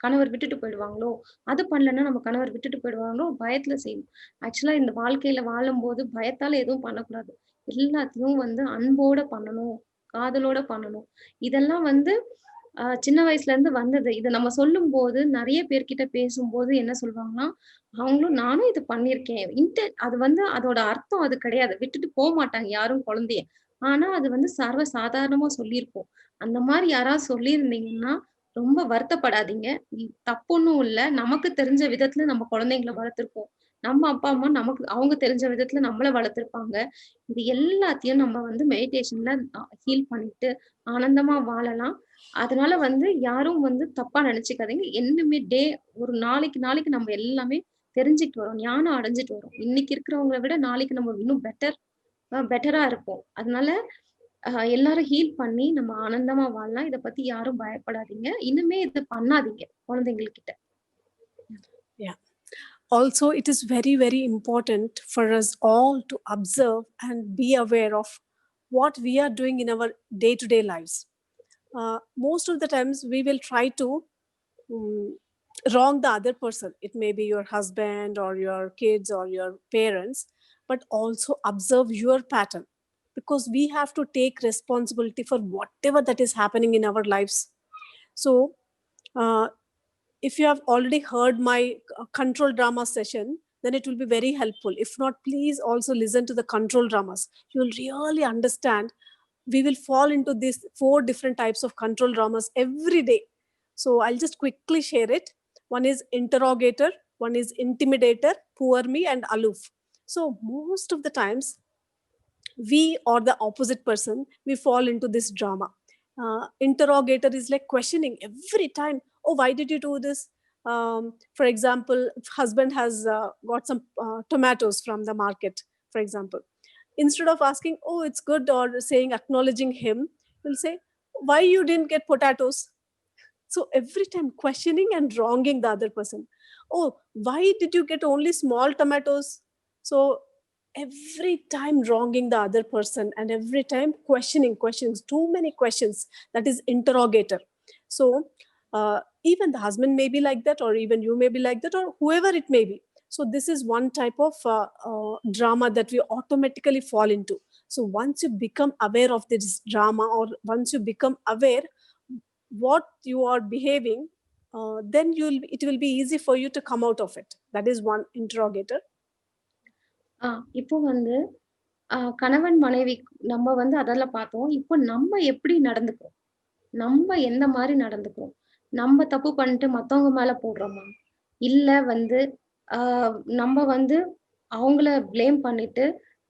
கணவர் விட்டுட்டு போயிடுவாங்களோ, அது பண்ணலன்னா நம்ம கணவர் விட்டுட்டு போயிடுவாங்களோ பயத்துல செய்யணும். ஆக்சுவலா இந்த வாழ்க்கையில வாழும்போது பயத்தால எதுவும் பண்ணக்கூடாது. எல்லாத்தையும் வந்து அன்போட பண்ணணும், காதலோட பண்ணணும். இதெல்லாம் வந்து சின்ன வயசுல இருந்து வந்தது. இத நம்ம சொல்லும்போது நெறைய பேர்கிட்ட பேசும்போது என்ன சொல்வாங்கன்னா, அவங்களும் நானும் இது பண்ணியிருக்கேன். அது வந்து அதோட அர்த்தம் அது கிடையாது. விட்டுட்டு போமாட்டாங்க யாரும் குழந்தைய. ஆனா அது வந்து சர்வ சாதாரணமா சொல்லியிருப்போம். அந்த மாரி யாராவது சொல்லியிருந்தீங்கன்னா, ரொம்ப வருத்தப்படாதீங்க. தப்பு ஒண்ணும் இல்ல. நமக்கு தெரிஞ்ச விதத்துல நம்ம குழந்தைங்கள வளர்த்துருப்போம். நம்ம அப்பா, அம்மா நமக்கு அவங்க தெரிஞ்ச விதத்துல நம்மள வளர்த்துருப்பாங்க. இது எல்லாத்தையும் நம்ம வந்து மெடிடேஷன்ல ஹீல் பண்ணிட்டு ஆனந்தமா வாழலாம். அதனால வந்து யாரும் வந்து தப்பா நெனச்சுக்காதீங்க. என்னுமே ஒரு நாளைக்கு நாளைக்கு நம்ம எல்லாமே தெரிஞ்சுட்டு வரோம். ஞானம் அடைஞ்சுட்டு வரோம். இன்னைக்கு இருக்கிறவங்கள விட நாளைக்கு நம்ம இன்னும் பெட்டரா இருப்போம். அதனால எல்லாரும் ஹீல் பண்ணி நம்ம ஆனந்தமா வாழலாம். இத பத்தி யாரும் பயப்படாதீங்க. இனிமே இது பண்ணாதீங்க குழந்தைங்ககிட்ட. Yeah. Also, it is very, very important for us all to observe and be aware of what we are doing in our day to day lives. Most of the times, we will try to mm, wrong the other person. It may be your husband or your kids or your parents, but also observe your pattern, because we have to take responsibility for whatever that is happening in our lives. So, uh, if you have already heard my control drama session, then it will be very helpful. If not, please also listen to the control dramas. You will really understand. We will fall into these 4 different types of control dramas every day. So I'll just quickly share it. One is interrogator, one is intimidator, poor me, and aloof. So most of the times, we or the opposite person, we fall into this drama. Interrogator is like questioning every time. Oh, why did you do this? For example, if husband has got some tomatoes from the market, for example, instead of asking, oh, it's good, or saying, acknowledging him, we'll say, why you didn't get potatoes? So every time questioning and wronging the other person. Oh, why did you get only small tomatoes? So every time wronging the other person, and every time questions, too many questions. That is interrogator. So even the husband may be like that, or even you may be like that, or whoever it may be. So this is one type of drama that we automatically fall into. So once you become aware of this drama, or once you become aware what you are behaving, then it will be easy for you to come out of it. That is one interrogator. ஆ இப்போ வந்து கணவன், மனைவி நம்ம வந்து அதெல்லாம் பார்த்தோம். இப்போ நம்ம எப்படி நடந்துக்கிறோம்? நம்ம எந்த மாரி நடந்துக்கிறோம்? நம்ம தப்பு பண்ணிட்டு மத்தவங்க மேல போடுறோமா? இல்ல வந்து ஆ நம்ம வந்து அவங்கள ப்ளேம் பண்ணிட்டு,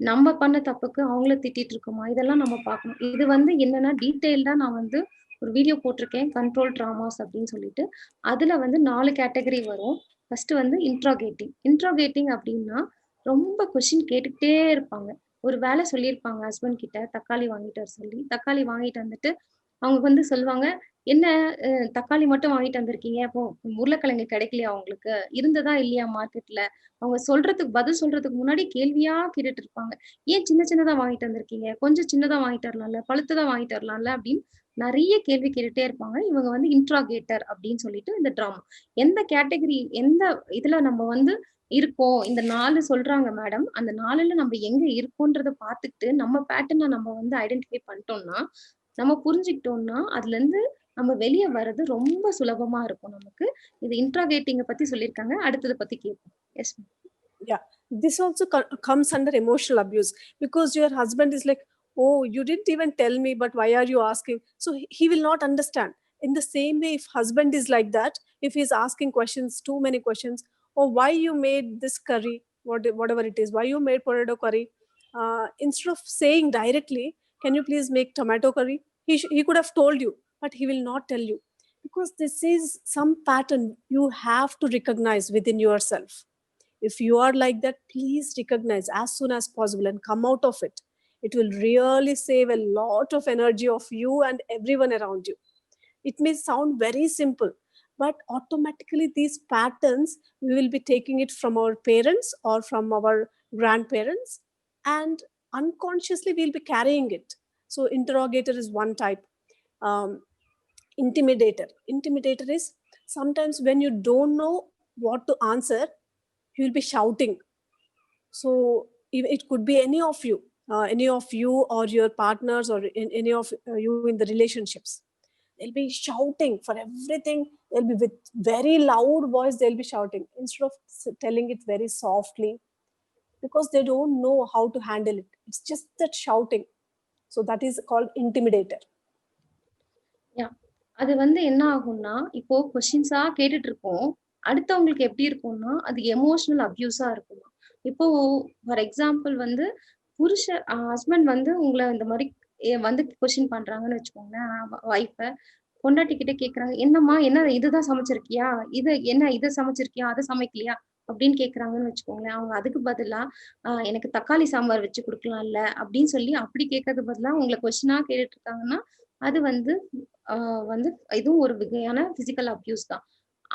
நம்ம பண்ண தப்புக்கு அவங்கள திட்டிட்டு இருக்கோமா? இதெல்லாம் நம்ம பார்க்கணும். இது வந்து என்னன்னா டீட்டெயில்டா நான் வந்து ஒரு வீடியோ போட்டிருக்கேன். கண்ட்ரோல் ட்ராமாஸ் அப்படின்னு சொல்லிட்டு. அதுல வந்து 4 கேட்டகரி வரும். ஃபர்ஸ்ட் வந்து இன்ட்ரோகேட்டிங். இன்ட்ரோகேட்டிங் அப்படின்னா, ரொம்ப கொஸ்டின் கேட்டுக்கிட்டே இருப்பாங்க. ஒரு வேல சொல்லியிருப்பாங்க ஹஸ்பண்ட் கிட்ட, தக்காளி வாங்கிட்டு வர சொல்லி. தக்காளி வாங்கிட்டு வந்துட்டு, அவங்க வந்து சொல்லுவாங்க, "என்ன தக்காளி மட்டும் வாங்கிட்டு வந்திருக்கீங்க. அப்போ உருளைக்கிழங்கு கிடைக்கலையா உங்களுக்கு? இருந்ததா இல்லையா மார்க்கெட்ல?" அவங்க சொல்றதுக்கு பதில் சொல்றதுக்கு முன்னாடி கேள்வியா கேட்டுட்டு இருப்பாங்க. "ஏன் சின்ன சின்னதா வாங்கிட்டு வந்திருக்கீங்க? கொஞ்சம் சின்னதா வாங்கிட்டு வரலாம்ல, பழுத்ததா வாங்கிட்டு வரலாம்ல" அப்படின்னு நெறைய கேள்வி கேட்டுட்டே இருப்பாங்க. இவங்க வந்து இன்ட்ராகேட்டர் அப்படின்னு சொல்லிட்டு இந்த ட்ராமா. எந்த கேட்டகரி எந்த இதுல நம்ம வந்து இருக்கோம். இந்த 4 சொல்றாங்க மேடம். அந்த 4ல நம்ம எங்க இருக்கோன்றத பார்த்துக்கிட்டு, நம்ம பேட்டர்ன நம்ம வந்து ஐடென்டிஃபை பண்ணிட்டோம்னா, நம்ம புரிஞ்சுக்கிட்டோம்னா, அதுலருந்து நம்ம வெளிய வர்றது ரொம்ப சுலபமா இருக்கும் நமக்கு. இது இன்ட்ராகேட்டிங்க பத்தி சொல்லியிருக்காங்க. அடுத்தத பத்தி கேட்போம். S ma'am. Yeah, this also comes under emotional abuse, because your husband is like, oh, you didn't even tell me, but why are you asking? So he will not understand. In the same way, if husband is like that, if he's asking questions, too many questions, oh, why you made this curry, whatever it is, why you made potato curry, instead of saying directly, can you please make tomato curry, he could have told you, but he will not tell you, because this is some pattern you have to recognize within yourself. If you are like that, please recognize as soon as possible and come out of it. It will really save a lot of energy of you and everyone around you. It may sound very simple, but automatically these patterns, we will be taking it from our parents or from our grandparents, and unconsciously we'll be carrying it. So interrogator is one type. um, Intimidator is Sometimes when you don't know what to answer, you will be shouting. So it could be any of you or your partners, or any of you in the relationships. They'll be shouting for everything. They'll be with very loud voice, they'll be shouting instead of telling it very softly, because they don't know how to handle it. It's just that shouting. So that is called intimidator. Yeah. அது வந்து என்ன ஆகும்னா, இப்போ கொஸ்டின்ஸா கேட்டுட்டு இருப்போம். அடுத்தவங்களுக்கு எப்படி இருக்கும்னா, அது எமோஷனல் அப்யூஸா இருக்கும். இப்போ ஃபார் எக்ஸாம்பிள் வந்து ஹஸ்பண்ட் வந்து உங்கள இந்த மாரி வந்து கொஸ்டின் பண்றாங்கன்னு வச்சுக்கோங்களேன். வைஃப்ப பொண்டாட்டி கிட்ட கேட்கறாங்க. "என்னம்மா என்ன இதுதான் சமைச்சிருக்கியா? இத சமைச்சிருக்கியா? அத சமைக்கலையா?" அப்படின்னு கேட்கறாங்கன்னு வச்சுக்கோங்களேன். அவங்க அதுக்கு பதிலா, எனக்கு தக்காளி சாம்பார் வச்சு குடுக்கலாம்ல" அப்படின்னு சொல்லி அப்படி கேட்கறதுக்கு பதிலா உங்கள கொஸ்டினா கேட்டுட்டு இருக்காங்கன்னா, அது வந்து ஆ வந்து இதுவும் ஒரு வகையான பிசிக்கல் அப்யூஸ் தான்.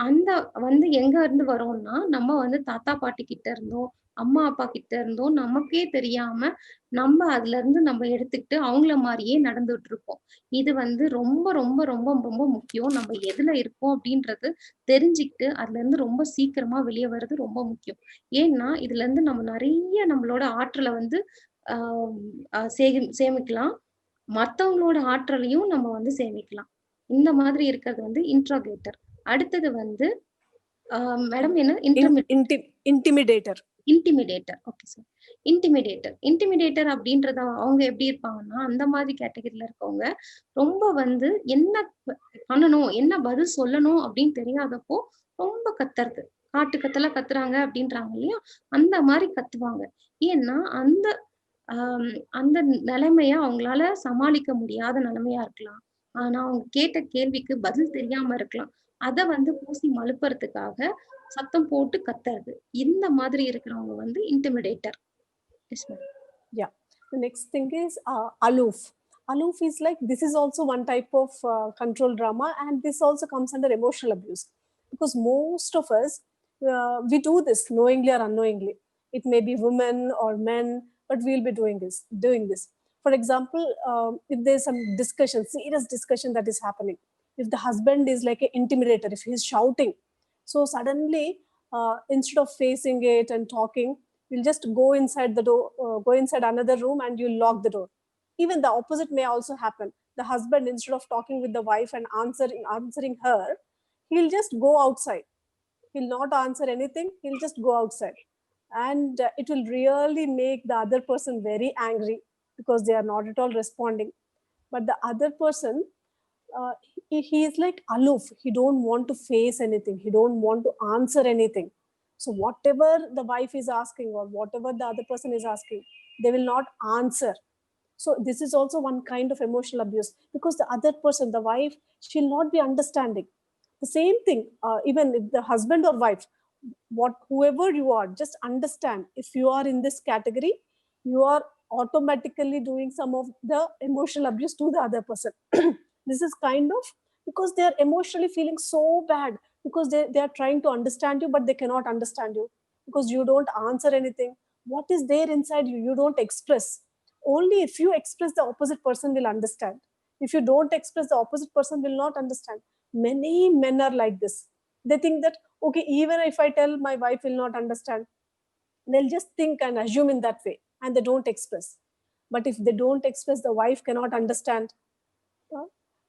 அந்த வந்து எங்க இருந்து வரும்னா, நம்ம வந்து தாத்தா, பாட்டி கிட்ட இருந்தோ, அம்மா, அப்பா கிட்ட இருந்தோ நமக்கே தெரியாம நம்ம அதுலருந்து நம்ம எடுத்துக்கிட்டு அவங்கள மாரியே நடந்துட்டு இருப்போம். இது வந்து ரொம்ப, ரொம்ப, ரொம்ப, ரொம்ப முக்கியம். நம்ம எதுல இருக்கோம் அப்படின்றது தெரிஞ்சுக்கிட்டு, அதுலருந்து ரொம்ப சீக்கிரமா வெளிய வர்றது ரொம்ப முக்கியம். ஏன்னா, இதுலருந்து நம்ம நெறைய நம்மளோட ஆற்றல வந்து ஆ அ சேமிக்கலாம். மத்தவங்களோட ஆற்றலையும் நம்ம வந்து சேமிக்கலாம். இந்த மாதிரி இருக்கிறது வந்து இன்ட்ரோகேட்டர். அடுத்தது வந்து மேடம் என்ன Intimidator. Intimidator. Okay sir. Intimidator அப்படின்றத அவங்க எப்படி இருப்பாங்கன்னா, அந்த மாதிரி கேட்டகரில இருக்கவங்க, ரொம்ப வந்து என்ன பண்ணணும், என்ன பதில் சொல்லணும் அப்படின்னு தெரியாதப்போ, ரொம்ப கத்துறது. காட்டு கத்தலா கத்துறாங்க அப்படின்றாங்க இல்லையா? அந்த மாரி கத்துவாங்க. ஏன்னா, அம் அந்த நிலைமைய அவங்களால சமாளிக்க முடியாத நிலைமையா இருக்கலாம். ஆனா, அவங்க கேட்ட கேள்விக்கு பதில் தெரியாம இருக்கலாம். அத வந்து பூசி மழுப்புறதுக்காக சத்தம் போட்டு கத்துறது. இந்த மாதிரி இருக்கிறவங்க வந்து intimidator. Yes ma'am. Yeah. The next thing is aloof. Aloof is like, this is also one type of control drama, and this also comes under emotional abuse, because most of us we do this knowingly or unknowingly. It may be women or men, but we'll be doing this. For example, if there's some discussion, serious discussion that is happening, if the husband is like an intimidator, if he's shouting, so suddenly instead of facing it and talking, you'll just go inside the door, go inside another room, and you'll lock the door. Even the opposite may also happen. The husband, instead of talking with the wife and answering her, he'll just go outside. He'll not answer anything. He'll just go outside. And it will really make the other person very angry, because they are not at all responding. But the other person, he is like aloof. He don't want to face anything. He don't want to answer anything. So whatever the wife is asking, or whatever the other person is asking, they will not answer. So this is also one kind of emotional abuse, because the other person, the wife, she'll not be understanding. The same thing, even if the husband or wife, whoever you are, just understand, if you are in this category, you are automatically doing some of the emotional abuse to the other person. This is kind of because they are emotionally feeling so bad, because they are trying to understand you, but they cannot understand you, because you don't answer anything. What is there inside you, you don't express. Only if you express, the opposite person will understand. If you don't express, the opposite person will not understand. Many men are like this. They think that, okay, even if I tell, my wife will not understand. They'll just think and assume in that way, and they don't express. But if they don't express, the wife cannot understand.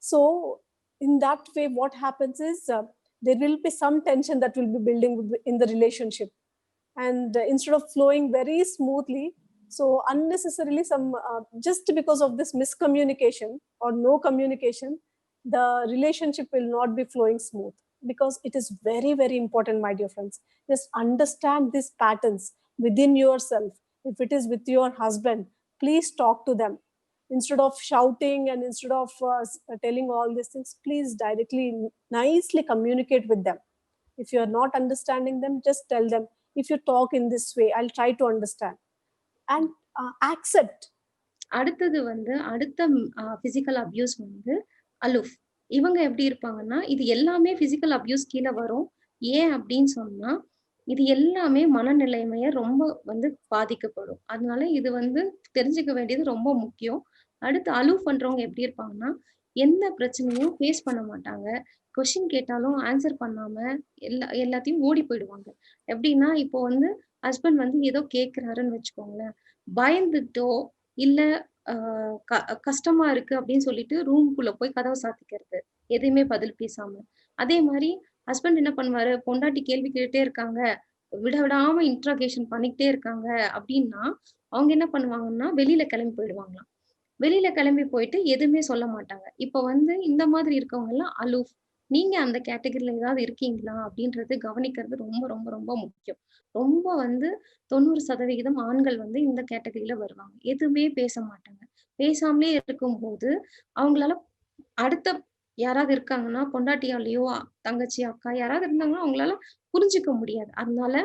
So in that way, what happens is, there will be some tension that will be building in the relationship, and instead of flowing very smoothly, so unnecessarily just because of this miscommunication or no communication, the relationship will not be flowing smooth. Because it is very, very important, my dear friends, just understand these patterns within yourself. If it is with your husband, please talk to them. Instead of shouting and instead of telling all these things, please directly, nicely communicate with them. If you are not understanding them, just tell them, if you talk in this way, I'll try to understand. And accept. அடுத்தது வந்து அடுத்த physical abuse வந்து aloof. இவங்க எப்படி இருப்பாங்கன்னா, இது எல்லாமே physical abuse கீழ வரும். ஏன் அப்படின்னு சொன்னா, இது எல்லாமே மனநிலைமைய ரொம்ப வந்து பாதிக்கப்படும். அதனால இது வந்து தெரிஞ்சுக்க வேண்டியது ரொம்ப முக்கியம். அடுத்து அலூஃப் பண்றவங்க எப்படி இருப்பாங்கன்னா, எந்த பிரச்சனையும் ஃபேஸ் பண்ண மாட்டாங்க. கொஸ்டின் கேட்டாலும் ஆன்சர் பண்ணாம எல்லாத்தையும் ஓடி போயிடுவாங்க. எப்படின்னா, இப்போ வந்து ஹஸ்பண்ட் வந்து ஏதோ கேட்கிறாருன்னு வச்சுக்கோங்களேன். பயந்துட்டோ, இல்ல அ க கஷ்டமா இருக்கு அப்படின்னு சொல்லிட்டு ரூம்குள்ள போய் கதவ சாத்திக்கிறது. எதையுமே பதில் பேசாம. அதே மாரி ஹஸ்பண்ட் என்ன பண்ணுவாரு, பொண்டாட்டி கேள்வி கேட்டுட்டே இருக்காங்க. விடாம இன்ட்ராகேஷன் பண்ணிக்கிட்டே இருக்காங்க அப்படின்னா, அவங்க என்ன பண்ணுவாங்கன்னா, வெளியில கிளம்பி போயிடுவாங்களாம். வெளியில கிளம்பி போயிட்டு எதுவுமே சொல்ல மாட்டாங்க. இப்ப வந்து இந்த மாதிரி இருக்கவங்கலாம் அலூஃப். நீங்க அந்த கேட்டகரில ஏதாவது இருக்கீங்களா? அப்படின்றது கவனிக்கிறது ரொம்ப, ரொம்ப, ரொம்ப முக்கியம். ரொம்ப வந்து 90% ஆண்கள் வந்து இந்த கேட்டகரில வருவாங்க. எதுவுமே பேச மாட்டாங்க. பேசாமலே இருக்கும்போது, அவங்களால அடுத்த யாராவது இருக்காங்கன்னா, பொண்டாட்டியாலயோ, தங்கச்சி, அக்கா யாராவது இருந்தாங்கன்னா, அவங்களால புரிஞ்சுக்க முடியாது. அதனால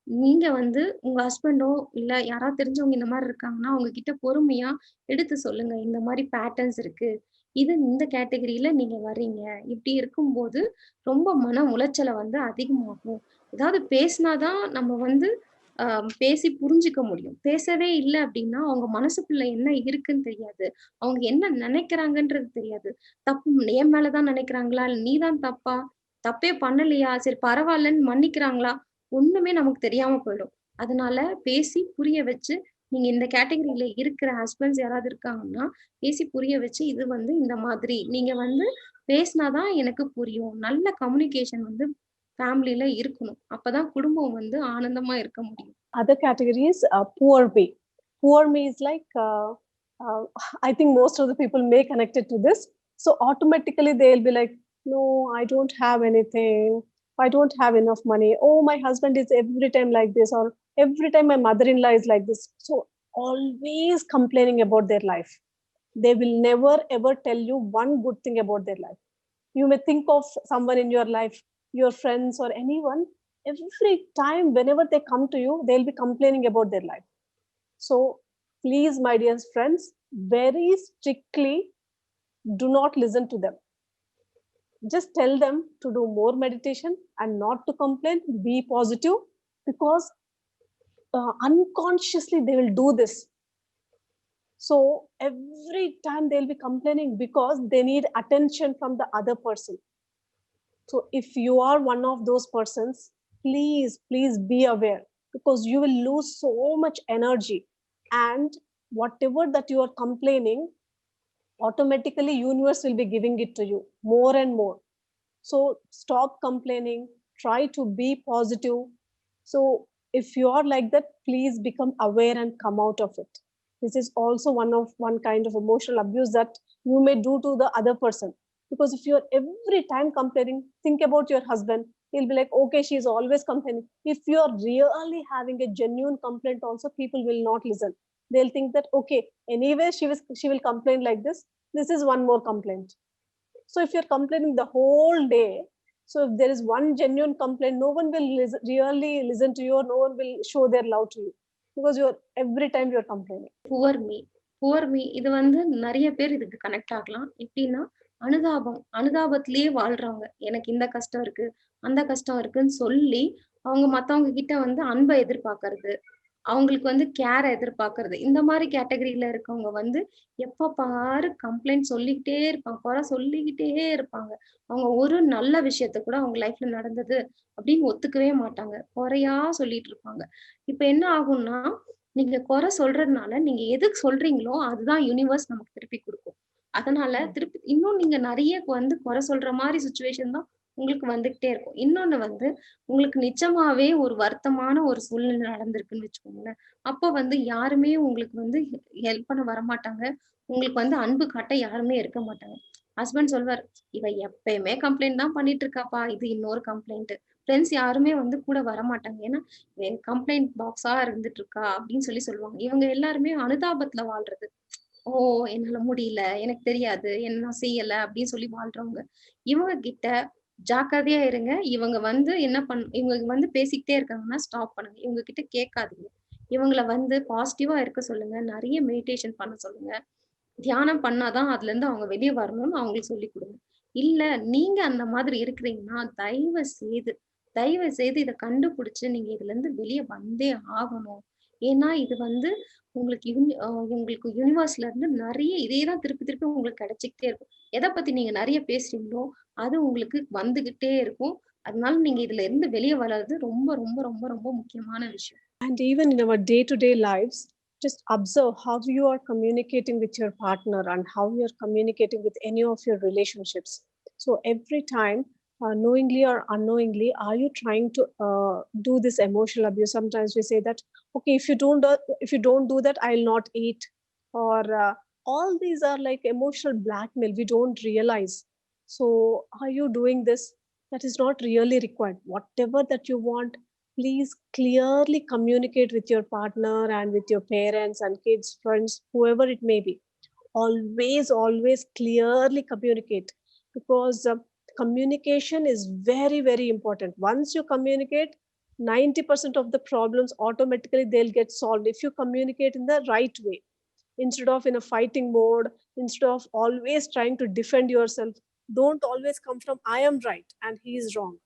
நீங்க வந்து உங்க ஹஸ்பண்டோ, இல்ல யாராவது தெரிஞ்சவங்க இந்த மாரி இருக்காங்கன்னா, அவங்க கிட்ட பொறுமையா எடுத்து சொல்லுங்க. இந்த மாரி பேட்டர்ன்ஸ் இருக்கு. இது இந்த கேட்டகரில நீங்க வர்றீங்க. இப்படி இருக்கும்போது, ரொம்ப மன உளைச்சல வந்து அதிகமாகும். ஏதாவது பேசினா தான் நம்ம வந்து அ பேசி புரிஞ்சுக்க முடியும். பேசவே இல்ல அப்படின்னா, அவங்க மனசுக்குள்ள என்ன இருக்குன்னு தெரியாது. அவங்க என்ன நெனைக்கிறாங்கன்றது தெரியாது. தப்பு என் மேல தான் நெனைக்கிறாங்களா? இல்ல நீ தான் தப்பா? தப்பே பண்ணலையா? சரி பரவாயில்லன்னு மன்னிக்கிறாங்களா? ஒண்ணுமே நமக்கு தெரியாம போயிடும். அதனால பேசி புரிய வச்சு, நீங்க இந்த கேட்டகரில இருக்கிற ஹஸ்பண்ட்ஸ் யாராவது இருக்காங்கன்னா, பேசி புரிய வச்சு, இது வந்து இந்த மாதிரி. நீங்க வந்து பேசினா தான் எனக்கு புரியும். நல்ல கம்யூனிகேஷன் வந்து ஃபேமிலில இருக்கணும். அப்பதான் குடும்பம் வந்து ஆனந்தமா இருக்க முடியும். Other category is poor me. Poor me is like, uh, I think most of the people may connect it to this. So automatically they'll be like, no, I don't have anything. I don't have enough money. Oh, my husband is every time like this, or every time my mother-in-law is like this. So always complaining about their life. They will never ever tell you one good thing about their life. You may think of someone in your life, your friends or anyone. Every time whenever they come to you, they'll be complaining about their life. So please, my dear friends, very strictly do not listen to them. Just tell them to do more meditation and not to complain. Be positive, because unconsciously they will do this. So every time they'll be complaining because they need attention from the other person. So if you are one of those persons, please be aware, because you will lose so much energy, and whatever that you are complaining, automatically universe will be giving it to you more and more. So stop complaining, try to be positive. So if you are like that, please become aware and come out of it. This is also one kind of emotional abuse that you may do to the other person. Because if you're every time complaining, think about your husband. He'll be like, okay, she's always complaining. If you're really having a genuine complaint, also people will not listen. They'll think that, okay, anyway, she will complain like this. This is one more complaint. So if you're complaining the whole day, so if there is one genuine complaint, no one will really listen to you, or no one will show their love to you, because you're every time you're complaining. Poor me poor me இது வந்து நெறைய பேர் இதுக்கு connect ஆகலாம். எப்படின்னா, அனுதாபத்திலேயே வாழ்றவங்க. எனக்கு இந்த கஷ்டம் இருக்கு, அந்த கஷ்டம் இருக்குன்னு சொல்லி, அவங்க மத்தவங்க கிட்ட வந்து அன்ப எதிர்பார்க்கறது. அவங்களுக்கு வந்து கேர எதிர்பார்க்கறது. இந்த மாரி கேட்டகரில இருக்கவங்க வந்து எப்ப பாரு கம்ப்ளைண்ட் சொல்லிக்கிட்டே இருப்பாங்க. குறை சொல்லிக்கிட்டே இருப்பாங்க. அவங்க ஒரு நல்ல விஷயத்த கூட அவங்க லைஃப்ல நடந்தது அப்படின்னு ஒத்துக்கவே மாட்டாங்க. குறையா சொல்லிட்டு இருப்பாங்க. இப்ப என்ன ஆகும்னா, நீங்க குறை சொல்றதுனால நீங்க எதுக்கு சொல்றீங்களோ, அதுதான் யுனிவர்ஸ் நமக்கு திருப்பி குடுக்கும். அதனால திருப்பி இன்னும் நீங்க நெறைய வந்து குறை சொல்ற மாரி சிச்சுவேஷன் தான் உங்களுக்கு வந்துகிட்டே இருக்கும். இன்னொன்னு வந்து உங்களுக்கு நிஜமாவே ஒரு வருத்தமான ஒரு சூழ்நிலை நடந்திருக்குன்னு வச்சுக்கோங்களேன். அப்ப வந்து யாருமே உங்களுக்கு வந்து ஹெல்ப் பண்ண வரமாட்டாங்க. உங்களுக்கு வந்து அன்பு காட்ட யாருமே இருக்க மாட்டாங்க. ஹஸ்பண்ட் சொல்வாரு, "இவ எப்பயுமே கம்ப்ளைண்ட் தான் பண்ணிட்டு இருக்காப்பா. இது இன்னொரு கம்ப்ளைண்ட்." ஃப்ரெண்ட்ஸ் யாருமே வந்து கூட வரமாட்டாங்க. ஏன்னா, "இவ கம்ப்ளைண்ட் பாக்ஸா இருந்துட்டு இருக்கா" அப்படின்னு சொல்லுவாங்க. இவங்க எல்லாருமே அனுதாபத்துல வாழ்றது. "ஓ! என்னால முடியல. எனக்கு தெரியாது. நான் செய்யல." அப்படின்னு சொல்லி வாழ்றவங்க. இவங்க கிட்ட ஜாக்கிரதையா இருங்க. இவங்க வந்து பேசிக்கிட்டே இருக்காங்கன்னா, ஸ்டாப் பண்ணுங்க. இவங்க கிட்ட கேட்காதீங்க. இவங்கள வந்து பாசிட்டிவா இருக்க சொல்லுங்க. நெறைய மெடிடேஷன் பண்ண சொல்லுங்க. தியானம் பண்ணா தான் அதுலருந்து அவங்க வெளிய வரணும்னு அவங்களுக்கு சொல்லிக் குடுங்க. இல்ல, நீங்க அந்த மாதிரி இருக்கிறீங்கன்னா, தயவு செய்து இத கண்டுபிடிச்சு நீங்க இதுலருந்து வெளிய வந்தே ஆகணும். ஏன்னா, இது வந்து உங்களுக்கு உங்களுக்கு யுனிவர்ஸ்ல இருந்து நெறைய இதே தான் திருப்பி திருப்பி உங்களுக்கு கிடைச்சுக்கிட்டே இருக்கும். எத பத்தி நீங்க நெறைய பேசுறீங்களோ, அது உங்களுக்கு வந்துகிட்டே இருக்கும். அதனால நீங்க இதுல இருந்து வெளிய வர்றது ரொம்ப ரொம்ப ரொம்ப ரொம்ப முக்கியமான விஷயம். And even in our day-to-day lives, just observe how you are communicating with your partner and how you are communicating with any of your relationships. So every time, knowingly or unknowingly, are you trying to do this emotional abuse? Sometimes we say that, okay, if you don't do that, I'll not eat, or all these are like emotional blackmail. We don't realize. So are you doing this? That is not really required. Whatever that you want, please clearly communicate with your partner and with your parents and kids, friends, whoever it may be. Always clearly communicate, because communication is very, very important. Once you communicate, 90% of the problems automatically they'll get solved if you communicate in the right way, instead of in a fighting mode, instead of always trying to defend yourself. Don't always come from I am right and he is wrong.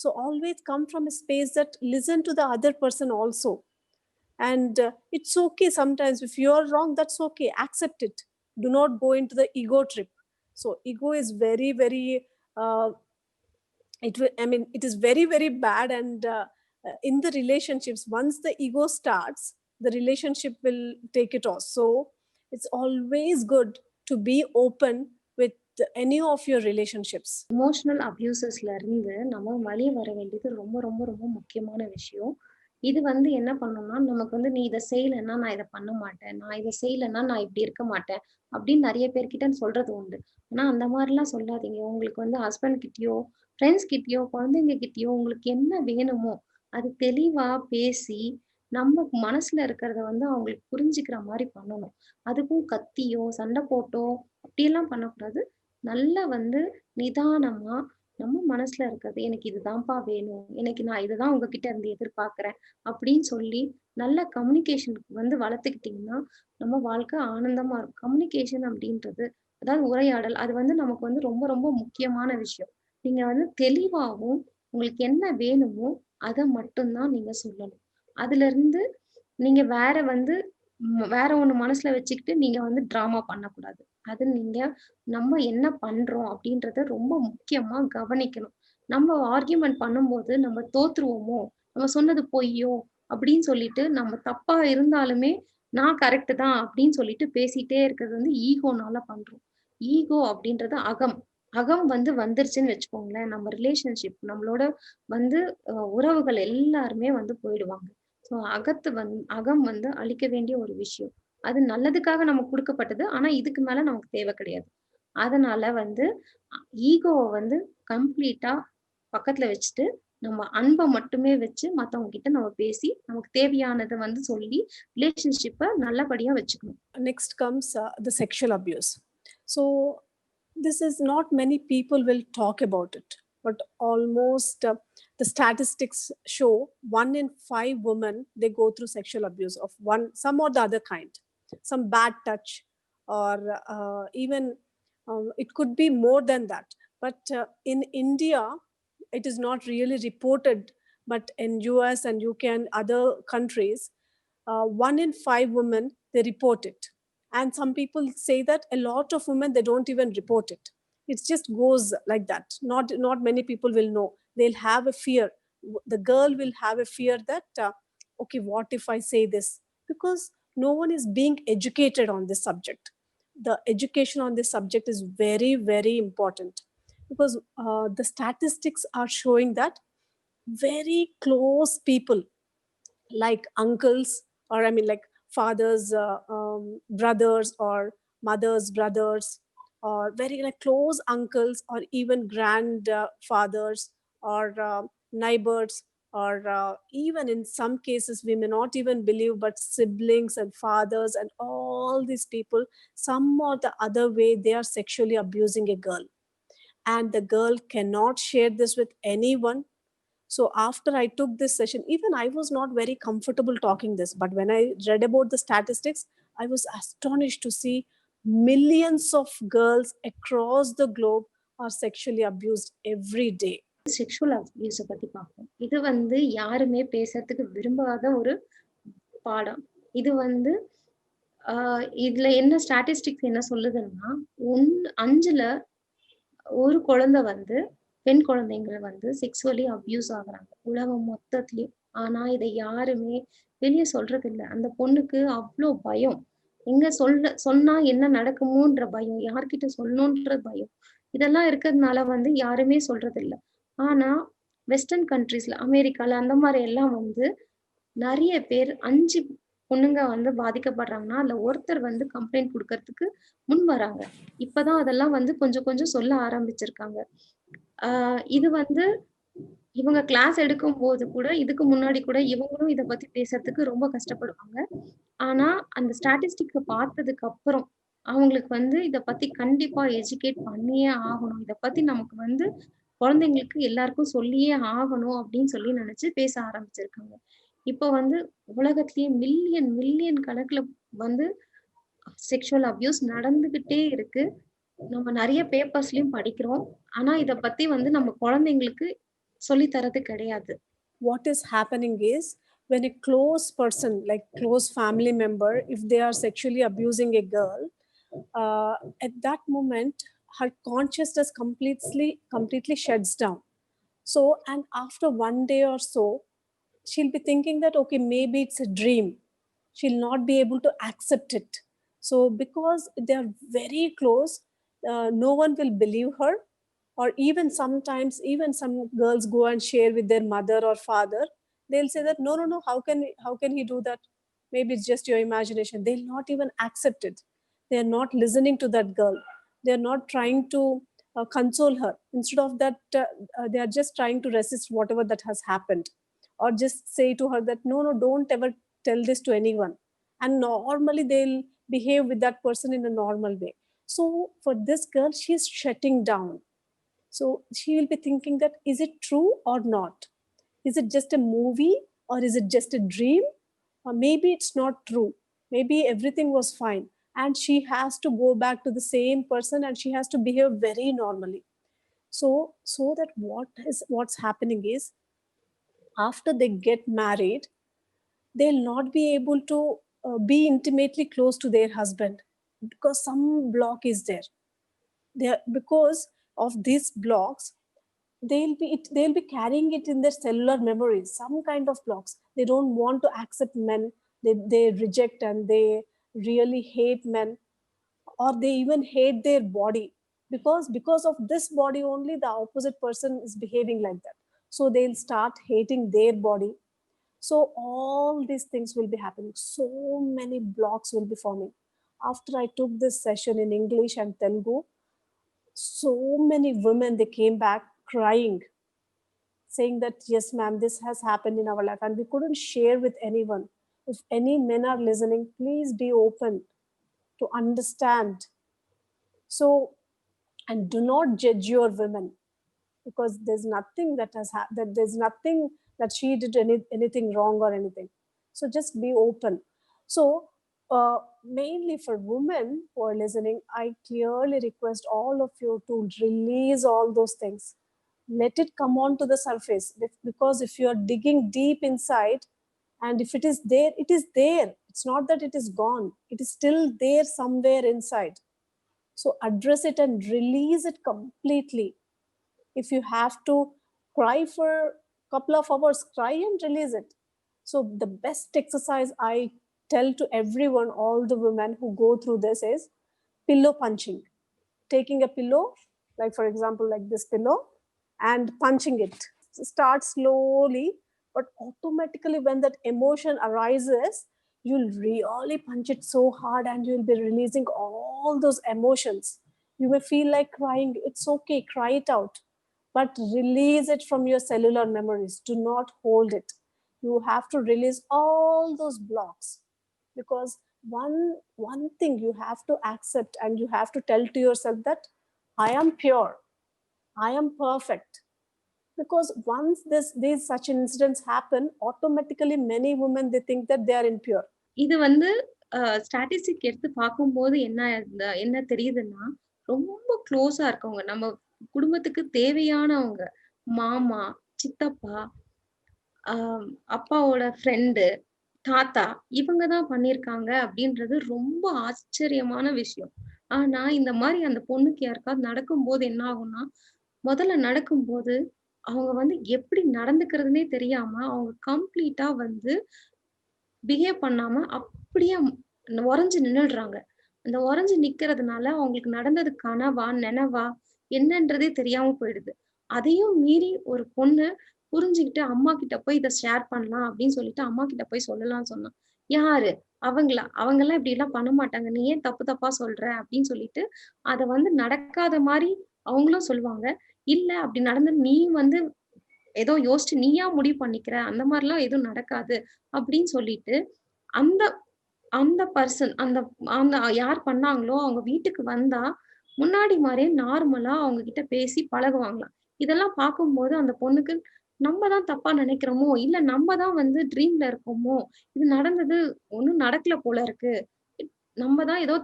So always come from a space that listen to the other person also. And it's okay sometimes if you're wrong, that's okay, accept it. Do not go into the ego trip. So ego is very, very uh, it is very, very bad. And in the relationships, once the ego starts, the relationship will take it off. So it's always good to be open with any of your relationships. Emotional அப்யூசஸ்ல இருந்து நம்ம வெளிய வர வேண்டியது ரொம்ப ரொம்ப ரொம்ப முக்கியமான விஷயம். இது வந்து என்ன பண்ணும்னா, நமக்கு வந்து நீ இத செய்யலன்னா நான் இத பண்ண மாட்டேன். நான் இத செய்யலன்னா நான் இப்படி இருக்க மாட்டேன். அப்படின்னு நெறைய பேர்கிட்ட சொல்றது உண்டு. ஆனா அந்த மாரிலாம் சொல்லாதீங்க. உங்களுக்கு வந்து ஹஸ்பண்ட் கிட்டயோ, ஃப்ரெண்ட்ஸ் கிட்டயோ, குழந்தைங்க கிட்டயோ உங்களுக்கு என்ன வேணுமோ, அது தெளிவா பேசி, நம்ம மனசுல இருக்கிறத வந்து அவங்களுக்கு புரிஞ்சுக்கிற மாரி பண்ணணும். அதுக்கும் கத்தியோ, சண்டை போட்டோ அப்படியெல்லாம் பண்ணக்கூடாது. நல்லா வந்து நிதானமா நம்ம மனசுல இருக்கிறது எனக்கு இதுதான்ப்பா வேணும். எனக்கு நான் இதுதான் உங்ககிட்ட இருந்து எதிர்பார்க்கிறேன். அப்படின்னு சொல்லி நல்ல கம்யூனிகேஷன் வந்து வளர்த்துக்கிட்டீங்கன்னா, நம்ம வாழ்க்கை ஆனந்தமா இருக்கும். கம்யூனிகேஷன் அப்படின்றது, அதாவது உரையாடல். அது வந்து நமக்கு வந்து ரொம்ப ரொம்ப முக்கியமான விஷயம். நீங்க வந்து தெளிவாவும், உங்களுக்கு என்ன வேணுமோ, அத மட்டும் தான் நீங்க சொல்லணும். அதிலிருந்து நீங்க வேற வந்து வேற ஒண்ணு மனசுல வச்சுக்கிட்டு நீங்க வந்து ட்ராமா பண்ணக்கூடாது. அது நீங்க நம்ம என்ன பண்றோம் அப்படின்றத ரொம்ப முக்கியமா கவனிக்கணும். நம்ம ஆர்கியூமென்ட் பண்ணும்போது நம்ம தோத்துருவோமோ, நம்ம சொன்னது பொய்யோ அப்படின்னு சொல்லிட்டு நம்ம தப்பா இருந்தாலுமே நான் கரெக்ட் தான் அப்படின்னு சொல்லிட்டு பேசிட்டே இருக்கிறது வந்து ஈகோனால பண்றோம். ஈகோ அப்படின்றது அகம். அகம் வந்து வந்துருச்சுன்னு வச்சுக்கோங்களேன், நம்ம ரிலேஷன்ஷிப் நம்மளோட வந்து உறவுகள் எல்லாருமே வந்து போயிடுவாங்க. ஸோ அகம் வந்து அழிக்க வேண்டிய ஒரு விஷயம். அது நல்லதுக்காக நமக்கு குடுக்கப்பட்டது. ஆனா இதுக்கு மேல நமக்கு தேவை கிடையாது. அதனால வந்து ஈகோவ வந்து கம்ப்ளீட்டா பக்கத்துல வச்சுட்டு, நம்ம அன்ப மட்டுமே வச்சு மத்தவங்க கிட்ட நம்ம பேசி, நமக்கு தேவையானத வந்து சொல்லி, ரிலேஷன்ஷிப்ப நல்லபடியா வச்சுக்கணும். Next comes the sexual abuse. So this is not many people will talk about it, but almost the statistics show 1 in 5 women, they go through sexual abuse of some or the other kind, some bad touch, or even it could be more than that. But in India, it is not really reported, but in US and UK and other countries, 1 in 5 women, they report it. And some people say that a lot of women, they don't even report it. It just goes like that. Not many people will know. They'll have a fear. The girl will have a fear that okay, what if I say this? Because no one is being educated on this subject. The education on this subject is very, very important, because the statistics are showing that very close people, like uncles, or I mean like fathers brothers, or mothers brothers, or very like close uncles, or even grandfathers, or neighbors, or even in some cases we may not even believe, but siblings and fathers and all these people, some or the other way, they are sexually abusing a girl, and the girl cannot share this with anyone. So after I took this session, even I was not very comfortable talking this, but when I read about the statistics, I was astonished to see millions of girls across the globe are sexually abused every day. Sexual abuse பத்தி பார்ப்போம். இது வந்து யாருமே பேசுறதுக்கு விரும்பாத ஒரு பாடம். இது வந்து இதுல என்ன ஸ்டாட்டிஸ்டிக்ஸ் என்ன சொல்லுதுன்னா, 5ல ஒரு குழந்தை வந்து பெண் குழந்தைங்க வந்து செக்ஸுவலி அப்யூஸ் ஆகுறாங்க உலகம் மொத்தத்திலயும். ஆனா இதை யாருமே வெளிய சொல்றதில்ல. அந்த பொண்ணுக்கு அவ்ளோ பயம். எங்க சொன்னா என்ன நடக்குமோன்ற பயம். யார்கிட்ட சொல்லணுன்ற பயம். இதெல்லாம் இருக்கிறதுனால வந்து யாருமே சொல்றதில்ல. ஆனா வெஸ்டர்ன் கண்ட்ரீஸ்ல அமெரிக்கால அந்த மாரி எல்லாம் வந்து நெறைய பேர் 5 பொண்ணுங்க வந்து பாதிக்கப்படுறாங்கன்னா, அதுல ஒருத்தர் வந்து கம்ப்ளைண்ட் குடுக்கறதுக்கு முன் வராங்க. இப்பதான் அதெல்லாம் வந்து கொஞ்சம் கொஞ்சம் சொல்ல ஆரம்பிச்சிருக்காங்க. ஆ இது வந்து இவங்க கிளாஸ் எடுக்கும்போது கூட, இதுக்கு முன்னாடி கூட இவங்களும் இத பத்தி பேசறதுக்கு ரொம்ப கஷ்டப்படுவாங்க. ஆனா, அந்த ஸ்டாட்டிஸ்டிக்க பார்த்ததுக்கு அப்புறம், அவங்களுக்கு வந்து இத பத்தி கண்டிப்பா எஜுகேட் பண்ணியே ஆகணும். இத பத்தி நமக்கு வந்து குழந்தைங்களுக்கு எல்லாருக்கும் சொல்லியே ஆகணும் அப்படின்னு சொல்லி நெனச்சு பேச ஆரம்பிச்சிருக்காங்க. இப்ப வந்து உலகத்திலேயே மில்லியன், மில்லியன் கணக்குல வந்து செக்சுவல் அபியூஸ் நடந்துகிட்டே இருக்கு. நம்ம நெறைய பேப்பர்ஸ்லயும் படிக்கிறோம். ஆனா, இத பத்தி வந்து நம்ம குழந்தைங்களுக்கு சொல்லி தர்றது கிடையாது. What is happening is, when a close person, like close family member, if they are sexually abusing a girl, at that moment her consciousness completely shuts down. So, and after one day or so, she'll be thinking that, okay, maybe it's a dream. She'll not be able to accept it. So because they are very close, no one will believe her. Or even sometimes, even some girls go and share with their mother or father. They'll say that, no, no, no, how can he do that? Maybe it's just your imagination. They'll not even accept it. They're not listening to that girl. They're not trying to console her. Instead of that, they are just trying to resist whatever that has happened, or just say to her that, no, no, don't ever tell this to anyone. And normally they'll behave with that person in a normal way. So for this girl, she's shutting down. So she will be thinking that, is it true or not? Is it just a movie, or is it just a dream? Or maybe it's not true. Maybe everything was fine. And she has to go back to the same person and she has to behave very normally. So that what's happening is, after they get married, they'll not be able to be intimately close to their husband, because some block is there. Because of these blocks, they'll be carrying it in their cellular memories, some kind of blocks. They don't want to accept men. They reject and they really hate men, or they even hate their body, because of this body only the opposite person is behaving like that. So they'll start hating their body. So all these things will be happening. So many blocks will be forming. After I took this session in English and Telugu, so many women, they came back crying, saying that, yes ma'am, this has happened in our life and we couldn't share with anyone. If any men are listening, please be open to understand. So, and do not judge your women, because there's nothing that there's nothing that she did anything wrong or anything. So just be open. So mainly for women who are listening, I clearly request all of you to release all those things. Let it come on to the surface, because if you are digging deep inside, and if it is there, it is there. It's not that it is gone. It is still there somewhere inside. So address it and release it completely. If you have to cry for a couple of hours, cry and release it. So the best exercise I tell to everyone, all the women who go through this, is pillow punching. Taking a pillow, like for example, like this pillow, and punching it. Start slowly, but automatically when that emotion arises, you'll really punch it so hard and you'll be releasing all those emotions. You may feel like crying. It's okay, cry it out, but release it from your cellular memories. Do not hold it. You have to release all those blocks, because one thing you have to accept, and you have to tell to yourself that, I am pure, I am perfect. Because once these such incidents happen, automatically many women, they think that they are impure. இது வந்து statistic எடுத்து பார்க்கும்போது என்ன தெரியுதுன்னா, ரொம்ப க்ளோஸா இருக்கவங்க, நம்ம குடும்பத்துக்கு தேவையானவங்க, மாமா, சித்தப்பா, அ அப்பாவோட ஃப்ரெண்டு, தாத்தா இவங்க தான் பண்ணியிருக்காங்க அப்படின்றது ரொம்ப ஆச்சரியமான விஷயம். ஆனா இந்த மாரி அந்த பொண்ணுக்கு யாருக்காவது நடக்கும்போது என்ன ஆகும்னா, முதல்ல நடக்கும்போது அவங்க வந்து எப்படி நடந்துக்கிறதுன்னே தெரியாம, அவங்க கம்ப்ளீட்டா வந்து பிஹேவ் பண்ணாம அப்படியே உறைஞ்சு நின்னுடுறாங்க. அந்த உறைஞ்சு நிக்கிறதுனால அவங்களுக்கு நடந்தது கனவா, நெனவா என்னன்றதே தெரியாம போயிடுது. அதையும் மீறி ஒரு பொண்ணு புரிஞ்சுகிட்டு அம்மா கிட்ட போய் இத ஷேர் பண்ணலாம் அப்படின்னு சொல்லிட்டு அம்மா கிட்ட போய் சொல்லலாம்னு சொன்னா. யாரு? அவங்களா? அவங்கலாம் இப்படிலாம் பண்ண மாட்டாங்க. நீ ஏன் தப்பு தப்பா சொல்ற? அப்படின்னு சொல்லிட்டு அத வந்து நடக்காத மாரி அவங்களும் சொல்லுவாங்க. இல்ல அப்படி நடந்து நீ வந்து ஏதோ யோசிச்சு நீயா முடிவு பண்ணிக்கிற. அந்த மாரிலாம் எதுவும் நடக்காது. அப்படின்னு சொல்லிட்டு, அந்த அந்த பெர்சன் அந்த அந்த யார் பண்ணாங்களோ, அவங்க வீட்டுக்கு வந்தா, முன்னாடி மாரியே நார்மலா அவங்க கிட்ட பேசி பழகுவாங்களாம். இதெல்லாம் பார்க்கும்போது அந்த பொண்ணுக்கு, நம்ம தான் தப்பா நெனைக்கிறோமோ! இல்ல நம்ம தான் வந்து ட்ரீம்ல இருக்கோமோ! இது நடந்தது ஒண்ணும் நடக்கல போல இருக்கு. நம்ம தான் ஏதோ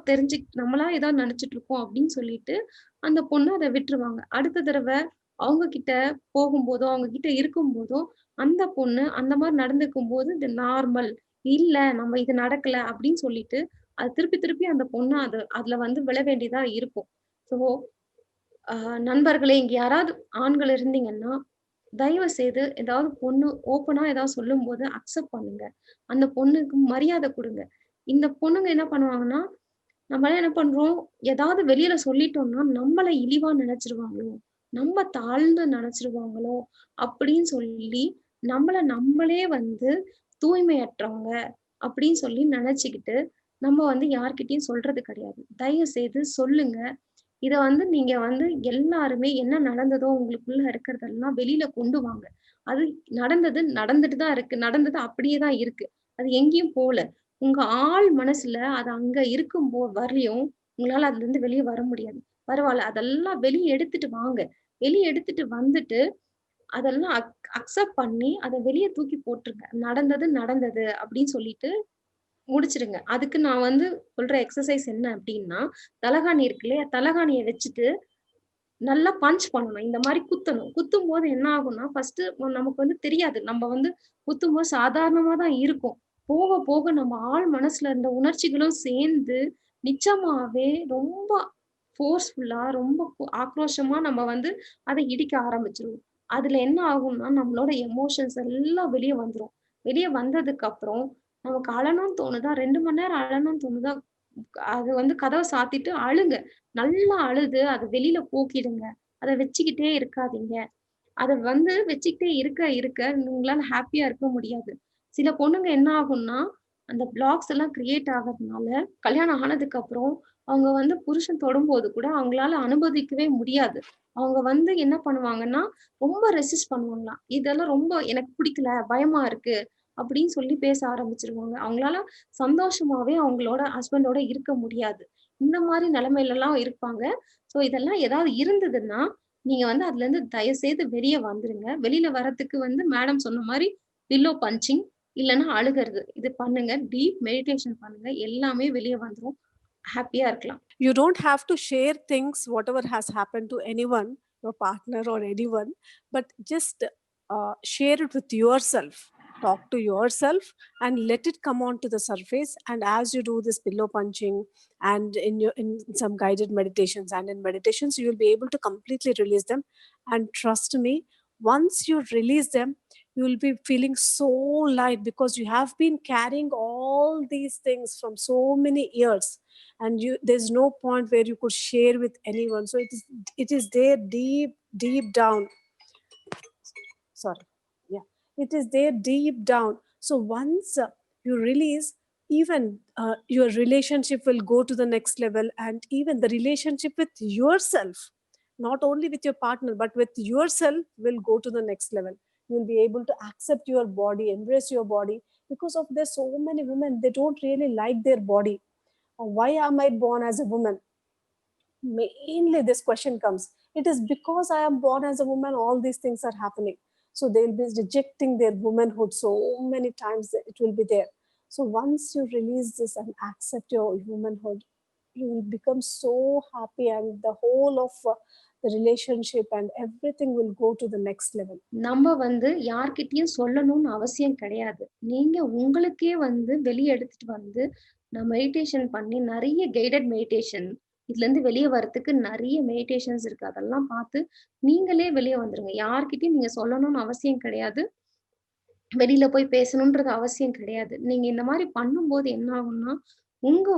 நம்மளா ஏதோ நெனச்சுட்டு இருக்கோம் அப்படின்னு சொல்லிட்டு, அந்த பொண்ணு அத விட்டுருவாங்க. அடுத்த தடவ அவங்க கிட்ட போகும்போதோ, அவங்க கிட்ட இருக்கும்போதோ, அந்த பொண்ணு அந்த மாரி நடந்துக்கும்போது, இது நார்மல். இல்ல நம்ம இது நடக்கல அப்படின்னு சொல்லிட்டு, அது திருப்பி திருப்பி அந்த பொண்ணு அதுல வந்து விழ வேண்டியதா இருக்கும். ஸோ, அ நண்பர்களே இங்க யாராவது ஆண்கள் இருந்தீங்கன்னா, தயவு செய்து ஏதாவது பொண்ணு ஓப்பனா ஏதாவது சொல்லும்போது அக்செப்ட் பண்ணுங்க. அந்த பொண்ணுக்கு மரியாதை குடுங்க. இந்த பொண்ணுங்க என்ன பண்ணுவாங்கன்னா, நம்மலாம் என்ன பண்றோம், ஏதாவது வெளியில சொல்லிட்டோம்னா, நம்மள இழிவா நெனச்சுருவாங்களோ! நம்ம தாழ்ந்து நெனச்சுருவாங்களோ! அப்படின்னு சொல்லி, நம்மளே வந்து தூய்மையற்றவங்க அப்படின்னு சொல்லி நெனச்சுக்கிட்டு, நம்ம வந்து யார்கிட்டயும் சொல்றது கிடையாது. தயவு செய்து சொல்லுங்க. இத வந்து நீங்க வந்து எல்லாருமே என்ன நடந்ததோ உங்களுக்குள்ள இருக்கிறதெல்லாம் வெளியில கொண்டு வாங்க. அது நடந்தது நடந்துட்டு தான் இருக்கு. நடந்தது அப்படியே தான் இருக்கு. அது எங்கேயும் போல. உங்க ஆழ் மனசுல அது அங்க வரயும் உங்களால அதுலருந்து வெளிய வர முடியாது. பரவால்ல. அதெல்லாம் வெளிய எடுத்துட்டு வாங்க. வெளிய எடுத்துட்டு வந்துட்டு, அதெல்லாம் அக்செப்ட் பண்ணி, அத வெளிய தூக்கி போட்டுருங்க. நடந்தது நடந்தது அப்படின்னு சொல்லிட்டு முடிச்சுருங்க. அதுக்கு நான் வந்து சொல்ற எக்ஸர்சைஸ் என்ன அப்டின்னா, தலகாணி இருக்கு இல்லையா? தலகாணிய வச்சுட்டு நல்லா பஞ்ச் பண்ணணும். இந்த மாரி குத்தணும். குத்தும்போது என்ன ஆகும்னா, ஃபர்ஸ்ட்டு நமக்கு வந்து தெரியாது. நம்ம வந்து குத்தும்போது சாதாரணமா தான் இருக்கும். போக, போக நம்ம ஆழ் மனசுல இருந்த உணர்ச்சிகளும் சேர்ந்து, நிஜமாவே ரொம்ப ஃபோர்ஸ்ஃபுல்லா, ரொம்ப ஆக்ரோஷமா நம்ம வந்து அத இடிக்க ஆரம்பிச்சுருவோம். அதுல என்ன ஆகும்னா, நம்மளோட எமோஷன்ஸ் எல்லாம் வெளிய வந்துரும். வெளிய வந்ததுக்கப்புறம், நமக்கு அழணும்னு தோணுதா, 2 மணி நேரம் அழணும்னு தோணுதா, அது வந்து கதவ சாத்திட்டு அழுங்க. நல்லா அழுது அத வெளில போக்கிடுங்க. அத வச்சுக்கிட்டே இருக்காதீங்க. அத வந்து வச்சுக்கிட்டே இருக்க உங்களால ஹேப்பியா இருக்க முடியாது. சில பொண்ணுங்க என்ன ஆகும்னா, அந்த பிளாக்ஸ் எல்லாம் கிரியேட் ஆகுறதுனால, கல்யாணம் ஆனதுக்கப்புறம் அவங்க வந்து புருஷன் தொடும்போது கூட அவங்களால அனுபவிக்கவே முடியாது. அவங்க வந்து என்ன பண்ணுவாங்கன்னா, ரொம்ப ரெசிஸ்ட் பண்ணுவாங்களாம். இதெல்லாம் ரொம்ப எனக்கு பிடிக்கல, பயமா இருக்கு அப்படின்னு சொல்லி பேச ஆரம்பிச்சுருவாங்க. அவங்களால சந்தோஷமாவே அவங்களோட ஹஸ்பண்டோட இருக்க முடியாது. இந்த மாரி நிலைமையிலலாம் இருப்பாங்க. ஸோ இதெல்லாம் ஏதாவது இருந்ததுன்னா, நீங்க வந்து அதுலருந்து தயவுசெய்து வெளிய வந்துருங்க. வெளில வரதுக்கு வந்து மேடம் சொன்ன மாரி பில்லோ பஞ்சிங் இல்லன்னா அழுகுறது. இது பண்ணுங்க. டீப் மெடிடேஷன் பண்ணுங்க. எல்லாமே வெளிய வந்துரும். ஹேப்பியா இருக்கலாம். You don't have to share things, whatever has happened to anyone, your partner or anyone, but just share it with yourself. Talk to yourself and let it come onto the surface. And as you do this pillow punching and in some guided meditations and in meditations, you will be able to completely release them. And trust me, once you release them, you will be feeling so light because you have been carrying all these things from so many years, and there's no point where you could share with anyone. So it is there deep down. Sorry. Yeah, it is there deep down. So once you release, even your relationship will go to the next level, and even the relationship with yourself, not only with your partner but with yourself, will go to the next level. You'll be able to accept your body, embrace your body, because of there's so many women, they don't really like their body. Why am I born as a woman? Mainly this question comes. It is because I am born as a woman, all these things are happening. So they'll be rejecting their womanhood so many times that it will be there. So once you release this and accept your womanhood, you will become so happy, and the whole of the relationship and everything will go to the next level. நம்ம வந்து யார்கிட்டயும் சொல்லணும்னு அவசியம் கிடையாது. நீங்க உங்களுக்கே வந்து வெளிய எடுத்துட்டு வந்து, நான் மெடிடேஷன் பண்ணி நெறைய கைடட் மெடிடேஷன் இதுல இருந்து வெளியே வரதுக்கு நிறைய மெடிடேஷன்ஸ் இருக்கு. அதெல்லாம் பார்த்து நீங்களே வெளியே வந்துருங்க. யார்கிட்டயும் நீங்க சொல்லணும்னு அவசியம் கிடையாது. வெளியில போய் பேசணும்ன்றது அவசியம் கிடையாது. நீங்க இந்த மாரி பண்ணும்போது என்ன ஆகும்னா, உங்க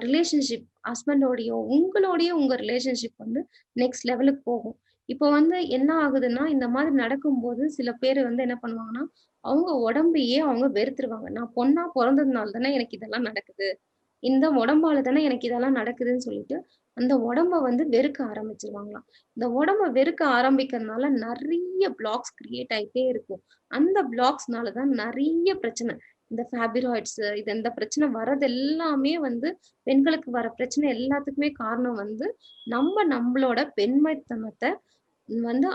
ரிலேஷன்ஷிப் ஹஸ்பண்டோடயோ, உங்களோடயே உங்க ரிலேஷன்ஷிப் வந்து நெக்ஸ்ட் லெவலுக்கு போகும். இப்போ வந்து என்ன ஆகுதுன்னா, இந்த மாதிரி நடக்கும்போது சில பேரு வந்து என்ன பண்ணுவாங்கன்னா, அவங்க உடம்பையே அவங்க வெறுத்துருவாங்க. நான் பொண்ணா பொறந்ததுனால தானே எனக்கு இதெல்லாம் நடக்குது. இந்த உடம்பால தானே எனக்கு இதெல்லாம் நடக்குதுன்னு சொல்லிட்டு, அந்த உடம்ப வந்து வெறுக்க ஆரம்பிச்சுருவாங்களாம். இந்த உடம்ப வெறுக்க ஆரம்பிக்கிறதுனால நெறைய பிளாக்ஸ் கிரியேட் ஆயிட்டே இருக்கும். அந்த பிளாக்ஸ்னால தான் நெறைய பிரச்சனை. இந்த ஃபைப்ராய்ட்ஸ் இந்த பிரச்சனை வரது எல்லாமே வந்து பெண்களுக்கு வர பிரச்சனை எல்லாத்துக்குமே காரணம் வந்து, நம்பளோட பெண்மைத்தனத்த வந்து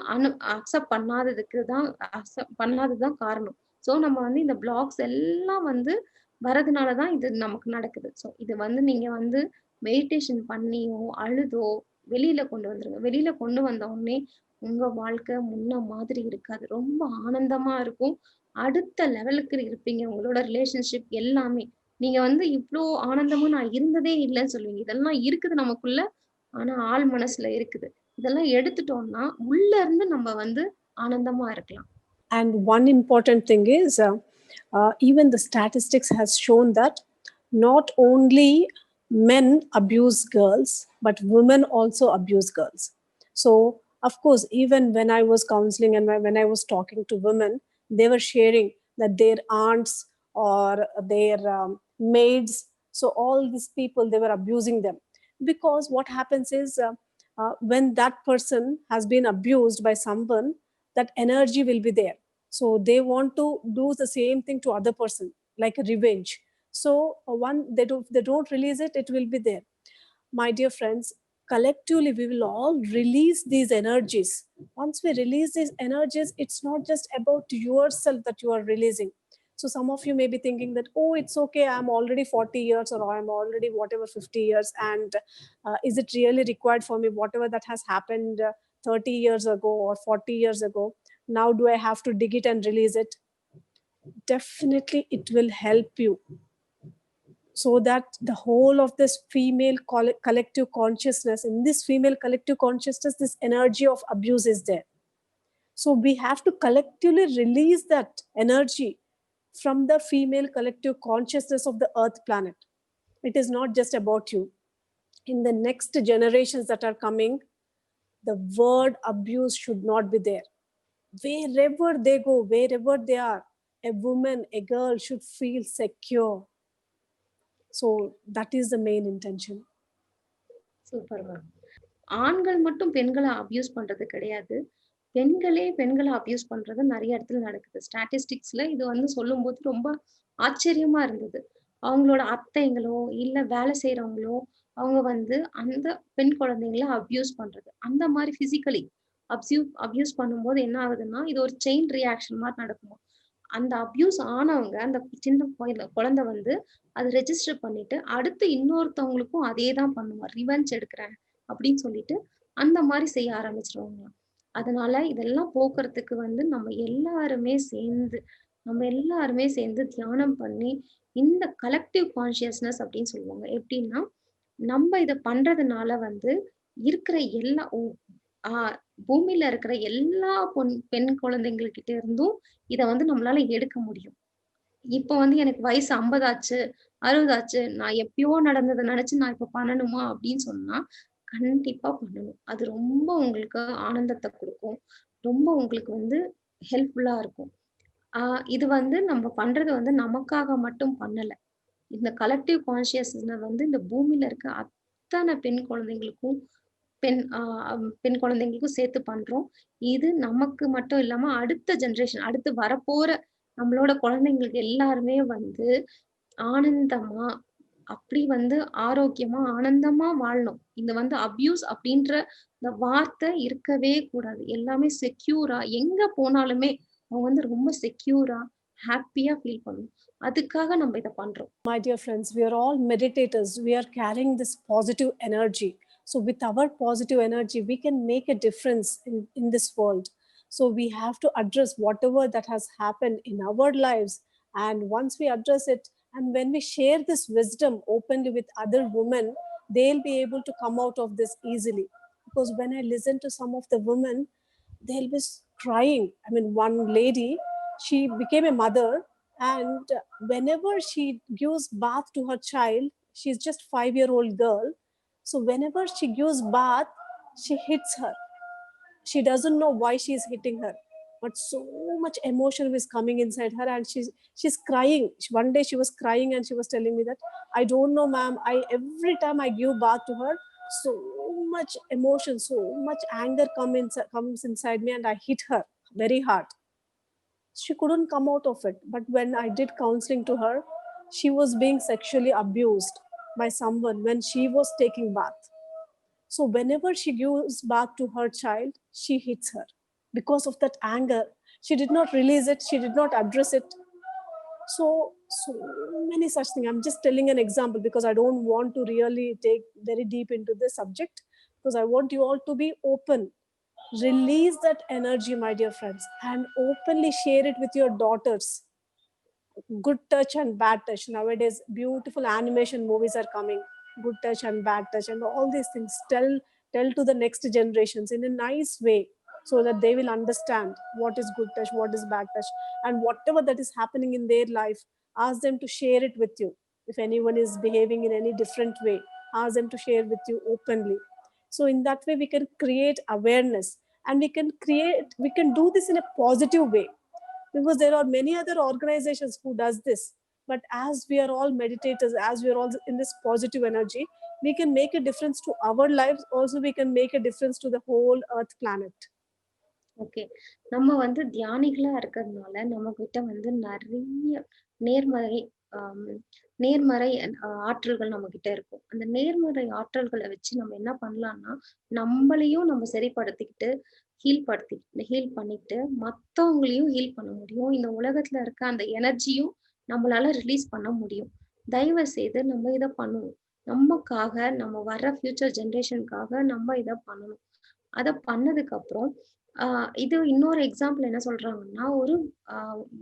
அக்செப்ட் பண்ணாததுக்கு தான் அக்செப்ட் பண்ணாதது தான் காரணம். ஸோ நம்ம வந்து இந்த பிளாக்ஸ் எல்லாம் வந்து வரதுனால தான் இது நமக்கு நடக்குது. ஸோ இது வந்து நீங்க வந்து மெடிடேஷன் பண்ணியோ, அழுதோ வெளியில கொண்டு வந்துருங்க. வெளியில கொண்டு வந்த உடனே உங்க வாழ்க்கை முன்ன மாதிரி இருக்காது. ரொம்ப ஆனந்தமா இருக்கும். அடுத்த லெவலுக்கு இருப்பீங்க. உங்களோட ரிலேஷன்ஷிப் எல்லாமே. நீங்க வந்து இவ்ளோ ஆனந்தமா நான் இருந்ததே இல்லன்னு சொல்லுவீங்க. இதெல்லாம் இருக்குது நமக்குள்ள. ஆனா ஆழ் மனசுல இருக்குது. இதெல்லாம் எடுத்துட்டோம்னா, உள்ள இருந்து நம்ம வந்து ஆனந்தமா இருக்கலாம். And one important thing is, even the statistics has shown that not only men abuse girls, but women also abuse girls. So, of course, even when I was counseling and when I was talking to women, they were sharing that their aunts or their maids, so all these people, they were abusing them. Because what happens is, when that person has been abused by someone, that energy will be there, so they want to do the same thing to other person, like a revenge. So one, they don't release it, it will be there. My dear friends, collectively we will all release these energies. Once we release these energies, it's not just about yourself that you are releasing. So some of you may be thinking that, oh, it's okay, I'm already 40 years, or I'm already whatever 50 years, and is it really required for me, whatever that has happened 30 years ago or 40 years ago, now do I have to dig it and release it? Definitely it will help you, so that the whole of this female collective consciousness, in this female collective consciousness, this energy of abuse is there. So we have to collectively release that energy from the female collective consciousness of the earth planet. It is not just about you. In the next generations that are coming, the word abuse should not be there. Wherever they go, wherever they are, a woman, a girl should feel secure. So that is the main intention. Super ma'am. ஆண்கள் மட்டும் பெண்கள abuse பண்றது கிடையாது. பெண்களே பெண்கள abuse பண்றது நெறைய இடத்துல நடக்குது. ஸ்டாட்டிஸ்டிக்ஸ்ல இது வந்து சொல்லும்போது ரொம்ப ஆச்சரியமா இருந்தது. அவங்களோட அத்தைங்களோ, இல்ல வேலை செய்றவங்களோ, அவங்க வந்து அந்த பெண் குழந்தைங்கள அபியூஸ் பண்றது. அந்த மாரி பிசிக்கலி அபியூஸ் பண்ணும்போது என்ன ஆகுதுன்னா, இது ஒரு செயின் ரியாக்ஷன் மாரி நடக்குமாம். அந்த அபியூஸ் ஆனவங்க, அந்த சின்ன குழந்தை வந்து அத ரெஜிஸ்டர் பண்ணிட்டு, அடுத்து இன்னொருத்தவங்களுக்கும் அதே தான் பண்ணுமா. ரிவெஞ்ச் எடுக்கிறேன் அப்படின்னு சொல்லிட்டு, அந்த மாரி செய்ய ஆரம்பிச்சுருவாங்களாம். அதனால இதெல்லாம் போக்குறதுக்கு வந்து நம்ம எல்லாருமே சேர்ந்து தியானம் பண்ணி, இந்த கலெக்டிவ் கான்ஷியஸ்னஸ் அப்படின்னு சொல்லுவாங்க. எப்படின்னா, நம்ம இத பண்றதுனால வந்து இருக்கிற எல்லா ஆ பூமியில இருக்கிற எல்லா பெண் குழந்தைங்ககிட்ட இருந்தும் இத வந்து நம்மளால எடுக்க முடியும். இப்ப வந்து எனக்கு வயசு 50 ஆச்சு, 60 ஆச்சு. நான் எப்பயோ நடந்தத நெனச்சு நான் இப்ப பண்ணணுமா? அப்படின்னு சொன்னா, கண்டிப்பா பண்ணணும். அது ரொம்ப உங்களுக்கு ஆனந்தத்த குடுக்கும். ரொம்ப உங்களுக்கு வந்து ஹெல்ப்ஃபுல்லா இருக்கும். ஆ இது வந்து நம்ம பண்றது வந்து நமக்காக மட்டும் பண்ணல. இந்த கலெக்டிவ் கான்ஷியஸ்னஸ் வந்து இந்த பூமியில இருக்க அத்தன பெண் குழந்தைங்களுக்கும் சேர்த்து பண்றோம். இது நமக்கு மட்டும் இல்லாம அடுத்த ஜெனரேஷன் அடுத்து வரப்போற நம்மளோட குழந்தைங்களுக்கு எல்லாருமே வந்து ஆனந்தமா, அப்படி வந்து ஆரோக்கியமா, ஆனந்தமா வாழணும். இந்த வந்து அப்யூஸ் அப்படின்ற இந்த வார்த்தை இருக்கவே கூடாது. எல்லாமே செக்யூரா எங்க போனாலுமே அவங்க வந்து ரொம்ப செக்யூரா, ஹேப்பியா ஃபீல் பண்ணணும். அதுக்காக நம்ம இத பண்றோம். My dear friends, we are all meditators. We are carrying this positive energy. So with our positive energy, we can make a difference in this world. So we have to address whatever that has happened in our lives. And once we address it, and when we share this wisdom openly with other women, they'll be able to come out of this easily. Because when I listen to some of the women, they'll be crying. I mean, one lady, she became a mother, and whenever she gives bath to her child, she's just 5-year-old girl. So whenever she gives bath, she hits her. She doesn't know why she's hitting her, but so much emotion was coming inside her, and she's crying. One day she was crying and she was telling me that, I don't know, ma'am, I every time I give bath to her, so much emotion, so much anger comes inside me, and I hit her very hard. She couldn't come out of it. But when I did counseling to her, she was being sexually abused by someone when she was taking bath. So whenever she gives bath to her child, she hits her because of that anger. She did not release it. She did not address it. So many such things. I'm just telling an example because I don't want to really take very deep into this subject, because I want you all to be open. Release that energy, my dear friends, and openly share it with your daughters. Good touch and bad touch. Nowadays, beautiful animation movies are coming. Good touch and bad touch, and all these things. Tell to the next generations in a nice way, so that they will understand what is good touch, what is bad touch, and whatever that is happening in their life. Ask them to share it with you. If anyone is behaving in any different way, ask them to share with you openly. So in that way, we can create awareness, and we can do this in a positive way, because there are many other organizations who does this. But as we are all meditators, as we are all in this positive energy, we can make a difference to our lives. Also, we can make a difference to the whole earth planet. Okay. நம்ம வந்து தியானிகளா இருக்கிறதுனால, நம்மகிட்ட வந்து நெறைய நேர்மறை ஆம் நேர்மறை ஆற்றல்கள் நம்மகிட்ட இருக்கும். அந்த நேர்மறை ஆற்றல்கள வச்சு நம்ம என்ன பண்ணலாம்னா, நம்மளையும் நம்ம சரிப்படுத்திக்கிட்டு, ஹீல் பண்ணிட்டு, மத்தவங்களையும் ஹீல் பண்ண முடியும். இந்த உலகத்துல இருக்க அந்த எனர்ஜியும் நம்மளால ரிலீஸ் பண்ண முடியும். தயவு செய்து நம்ம இத பண்ணுவோம். நமக்காக, நம்ம வர்ற ஃபியூச்சர் ஜெனரேஷனுக்காக நம்ம இத பண்ணணும். அத பண்ணதுக்கு அப்புறம் இது இன்னொரு எக்ஸாம்பிள் என்ன சொல்றாங்கன்னா,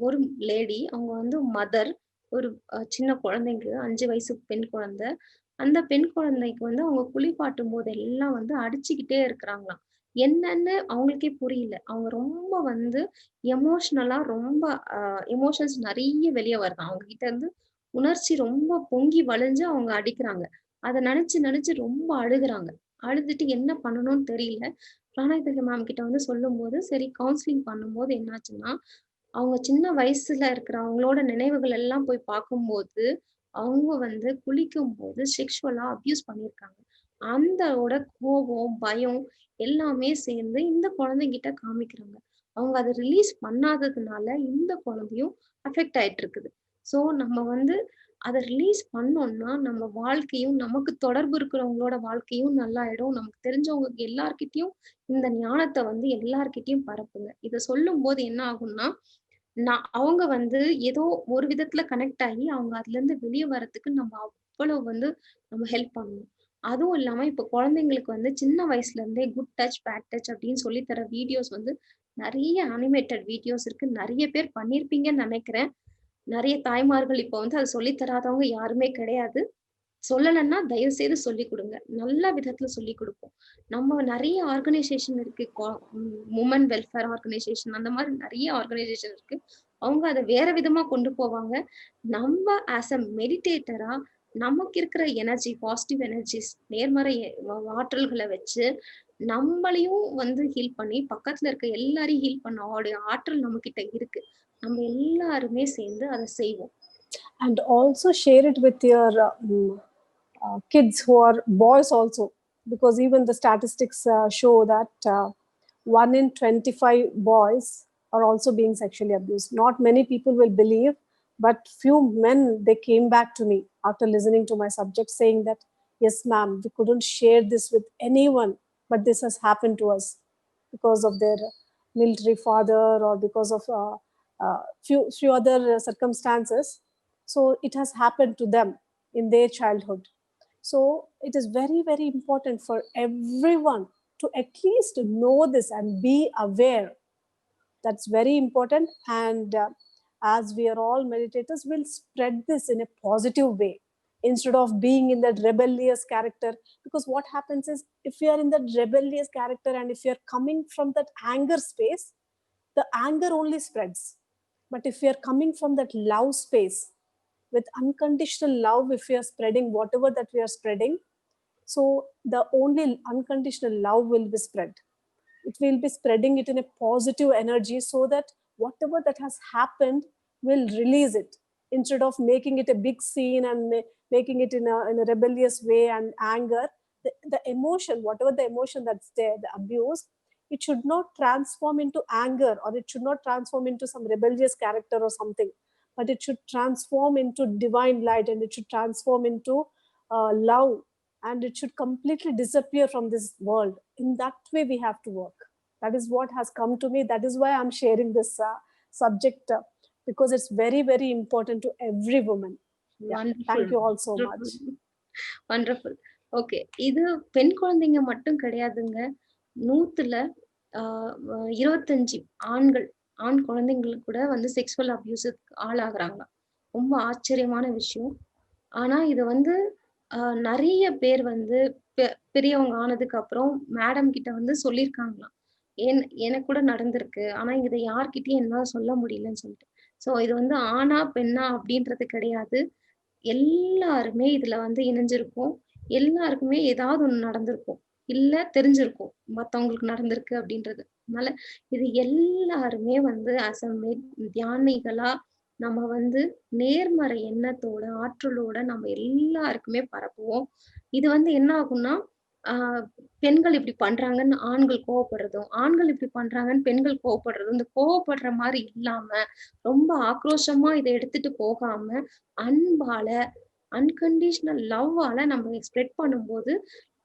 ஒரு லேடி அவங்க வந்து மதர். ஒரு சின்ன குழந்தைங்க 5 வயசு பெண் குழந்தை. அந்த பெண் குழந்தைக்கு வந்து அவங்க குளிப்பாட்டும் போதெல்லாம் வந்து அடிச்சுக்கிட்டே இருக்கிறாங்களாம். என்னன்னு அவங்களுக்கே புரியல. அவங்க ரொம்ப வந்து எமோஷனலா ரொம்ப எமோஷன்ஸ் நெறைய வெளிய வருதாம். அவங்க கிட்ட இருந்து உணர்ச்சி ரொம்ப பொங்கி வழிஞ்சு அவங்க அடிக்கிறாங்க. அத நெனச்சு நெனச்சு ரொம்ப அழுகுறாங்க. அழுதுட்டு என்ன பண்ணணும்னு தெரியல. பிராணாயத்திரி மேம் கிட்ட வந்து சொல்லும்போது, சரி கவுன்சிலிங் பண்ணும்போது என்னாச்சுன்னா, அவங்க சின்ன வயசுல இருக்கிற அவங்களோட நினைவுகள் எல்லாம் போய் பார்க்கும்போது, அவங்க வந்து குளிக்கும்போது செக்ஷுவலா அப்யூஸ் பண்ணியிருக்காங்க. அந்தோட கோபம், பயம் எல்லாமே சேர்ந்து இந்த குழந்தைகிட்ட காமிக்கிறாங்க. அவங்க அத ரிலீஸ் பண்ணாததுனால இந்த குழந்தையும் அஃபெக்ட் ஆயிட்டு இருக்குது. ஸோ நம்ம வந்து அத ரிலீஸ் பண்ணோம்னா, நம்ம வாழ்க்கையும், நமக்கு தொடர்பு இருக்கிறவங்களோட வாழ்க்கையும் நல்லாயிடும். நமக்கு தெரிஞ்சவங்க எல்லார்கிட்டயும் இந்த ஞானத்த வந்து எல்லார்கிட்டயும் பரப்புங்க. இத சொல்லும்போது என்ன ஆகும்னா, அவங்க வந்து ஏதோ ஒரு விதத்துல கனெக்ட் ஆகி, அவங்க அதுலருந்து வெளிய வரதுக்கு நம்ம அவ்வளவு வந்து நம்ம ஹெல்ப் பண்ணணும். அதுவும் இல்லாம இப்ப குழந்தைங்களுக்கு வந்து சின்ன வயசுல இருந்தே குட் டச், பேட் டச் அப்படின்னு சொல்லி தர வீடியோஸ் வந்து நெறைய அனிமேட்டட் வீடியோஸ் இருக்கு. நெறைய பேர் பண்ணியிருப்பீங்கன்னு நெனைக்கிறேன். நெறைய தாய்மார்கள் இப்ப வந்து அத சொல்லி தராதவங்க யாருமே கிடையாது. சொல்லலன்னா தயவு செய்து சொல்லிக் குடுங்க. நல்ல விதத்துல சொல்லிக் குடுப்போம். நம்ம நெறைய ஆர்கனைசேஷன் இருக்கு. வுமன் வெல்ஃபேர் ஆர்கனைசேஷன் அந்த மாரி நெறைய ஆர்கனைசேஷன் இருக்கு. அவங்க அத வேற விதமா கொண்டு போவாங்க. நம்ம ஆஸ் அ மெடிடேட்டரா நமக்கு இருக்கிற எனர்ஜி, பாசிட்டிவ் எனர்ஜிஸ், நேர்மறை ஆற்றல்கள வச்சு நம்மளையும் வந்து ஹீல் பண்ணி, பக்கத்துல இருக்க எல்லாரையும் ஹீல் பண்ண ஆற்றல் நம்மகிட்ட இருக்கு. நம்ம எல்லாருமே சேர்ந்து அத செய்வோம். And also share it with your kids who are boys also, because even the statistics show that 1 in 25 boys are also being sexually abused. Not many people will believe, but few men, they came back to me after listening to my subject saying that, yes ma'am, we couldn't share this with anyone, but this has happened to us because of their military father, or because of few other circumstances. So it has happened to them in their childhood. So it is very, very important for everyone to at least know this and be aware. That's very important. And as we are all meditators, we'll spread this in a positive way. instead of being in that rebellious character. Because what happens is, if you are in that rebellious character and if you are coming from that anger space, the anger only spreads. But if we are coming from that love space, with unconditional love, if we are spreading whatever that we are spreading, so the only unconditional love will be spread. It will be spreading it in a positive energy, so that whatever that has happened will release it, instead of making it a big scene and making it in a rebellious way and anger. The emotion, whatever the emotion that's there, the abuse, it should not transform into anger, or it should not transform into some rebellious character or something, but it should transform into divine light, and it should transform into love, and it should completely disappear from this world. In that way we have to work. That is what has come to me. That is why I'm sharing this subject, because it's very, very important to every woman. Yeah. Wonderful. Thank you all so much. Wonderful. Okay, இது பெண் குழந்தைங்க மட்டும் கிடையாதுங்க. 100ல 25 ஆண் குழந்தைங்களுக்கு கூட வந்து sexual அபியூஸுக்கு ஆளாகுறாங்க. ரொம்ப ஆச்சரியமான விஷயம். ஆனா இது வந்து நிறைய பேர் வந்து பெரியவங்க ஆனதுக்கு அப்புறம் மேடம் கிட்ட வந்து சொல்லியிருக்காங்களாம். எனக்கு கூட நடந்திருக்கு, ஆனா இதை யார்கிட்டயும் என்னால சொல்ல முடியலன்னு சொல்லிட்டு. ஸோ இது வந்து ஆணா பெண்ணா அப்படின்றது கிடையாது. எல்லாருமே இதுல வந்து இணைஞ்சிருக்கும். எல்லாருக்குமே ஏதாவது ஒண்ணு நடந்திருக்கும், இல்ல தெரிஞ்சிருக்கும் மத்தவங்களுக்கு நடந்திருக்கு அப்படின்றது. அதனால இது எல்லாருமே வந்து தியானிகளா நம்ம வந்து நேர்மறை எண்ணத்தோட ஆற்றலோட நம்ம எல்லாருக்குமே பரப்புவோம். இது வந்து என்ன ஆகும்னா, பெண்கள் இப்படி பண்றாங்கன்னு ஆண்கள் கோவப்படுறதும், ஆண்கள் இப்படி பண்றாங்கன்னு பெண்கள் கோவப்படுறதும், இந்த கோவப்படுற மாதிரி இல்லாம ரொம்ப ஆக்ரோஷமா இதை எடுத்துட்டு போகாம அன்பால, அன்கண்டிஷனல் லவ்வால நம்ம ஸ்ப்ரெட் பண்ணும்போது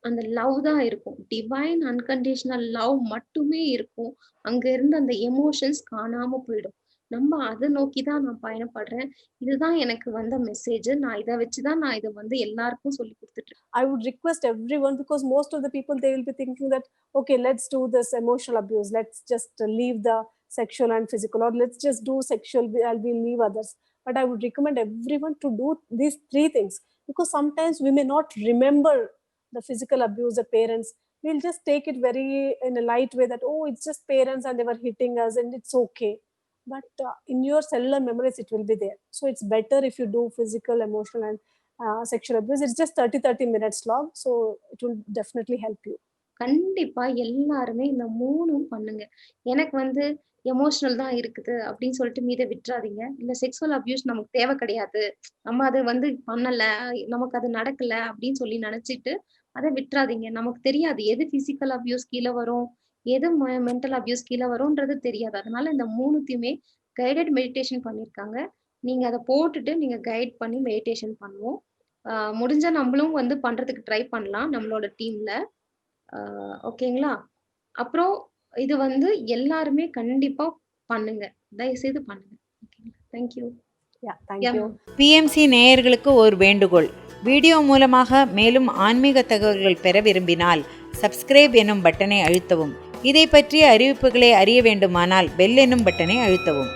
அந்த லவ் தான் இருக்கும். டிவைன் அன்கண்டிஷனல் லவ் மட்டுமே இருக்கும். அங்க இருந்து அந்த எமோஷன்ஸ் காணாம போயிடும். நம்ம அதை நோக்கி தான் நான் பயணப்படுறேன். இதுதான் எனக்கு வந்த மெசேஜ். நான் இதை வச்சுதான் நான் இதை வந்து எல்லாருக்கும் சொல்லி கொடுத்துட்டு இருக்கேன். I would request everyone, because most of the people, they will be thinking that, okay, let's do this emotional abuse, let's just leave the sexual and physical, or let's just do sexual, we'll leave others. But I would recommend everyone to do these 3 things, because sometimes we may not remember the physical abuse, the parents. We'll just take it very in a light way that, oh, it's just parents and they were hitting us and it's okay. But in your cellular memories, it will be there. So it's better if you do physical, emotional and sexual abuse. It's just 30 minutes long, so it will definitely help you. கண்டிப்பா எல்லாருமே இந்த 3ம் பண்ணுங்க. எனக்கு வந்து emotional தான் இருக்குது அப்படின்னு சொல்லிட்டு மீத விட்டுறாதீங்க. இல்ல செக்ஸுவல் அபியூஸ் நமக்கு தேவை கிடையாது, நம்ம அதை வந்து பண்ணல, நமக்கு அது நடக்கல அப்படின்னு சொல்லி நினைச்சிட்டு அதை விட்டுறாதீங்க. நமக்கு தெரியாது எது பிசிக்கல் அபியூஸ் கீழே வரும், எது மென்டல் அபியூஸ் கீழே வரும்ன்றது தெரியாது. அதனால இந்த 3த்தையுமே கைடட் மெடிடேஷன் பண்ணியிருக்காங்க. நீங்க அதை போட்டுட்டு நீங்க கைட் பண்ணி மெடிடேஷன் பண்ணுவோம். முடிஞ்சா நம்மளும் வந்து பண்றதுக்கு ட்ரை பண்ணலாம் நம்மளோட டீம்ல. ஓகேங்களா? அப்புறம் இது வந்து எல்லாருமே கண்டிப்பா பண்ணுங்க. தயவு செய்து பண்ணுங்க. தேங்க்யூ. தேங்க்யூ. பிஎம்சி நேயர்களுக்கு ஒரு வேண்டுகோள். வீடியோ மூலமாக மேலும் ஆன்மீக தகவல்கள் பெற விரும்பினால் சப்ஸ்கிரைப் எனும் பட்டனை அழுத்தவும். இதை பற்றிய அறிவிப்புகளை அறிய வேண்டுமானால் பெல் எனும் பட்டனை அழுத்தவும்.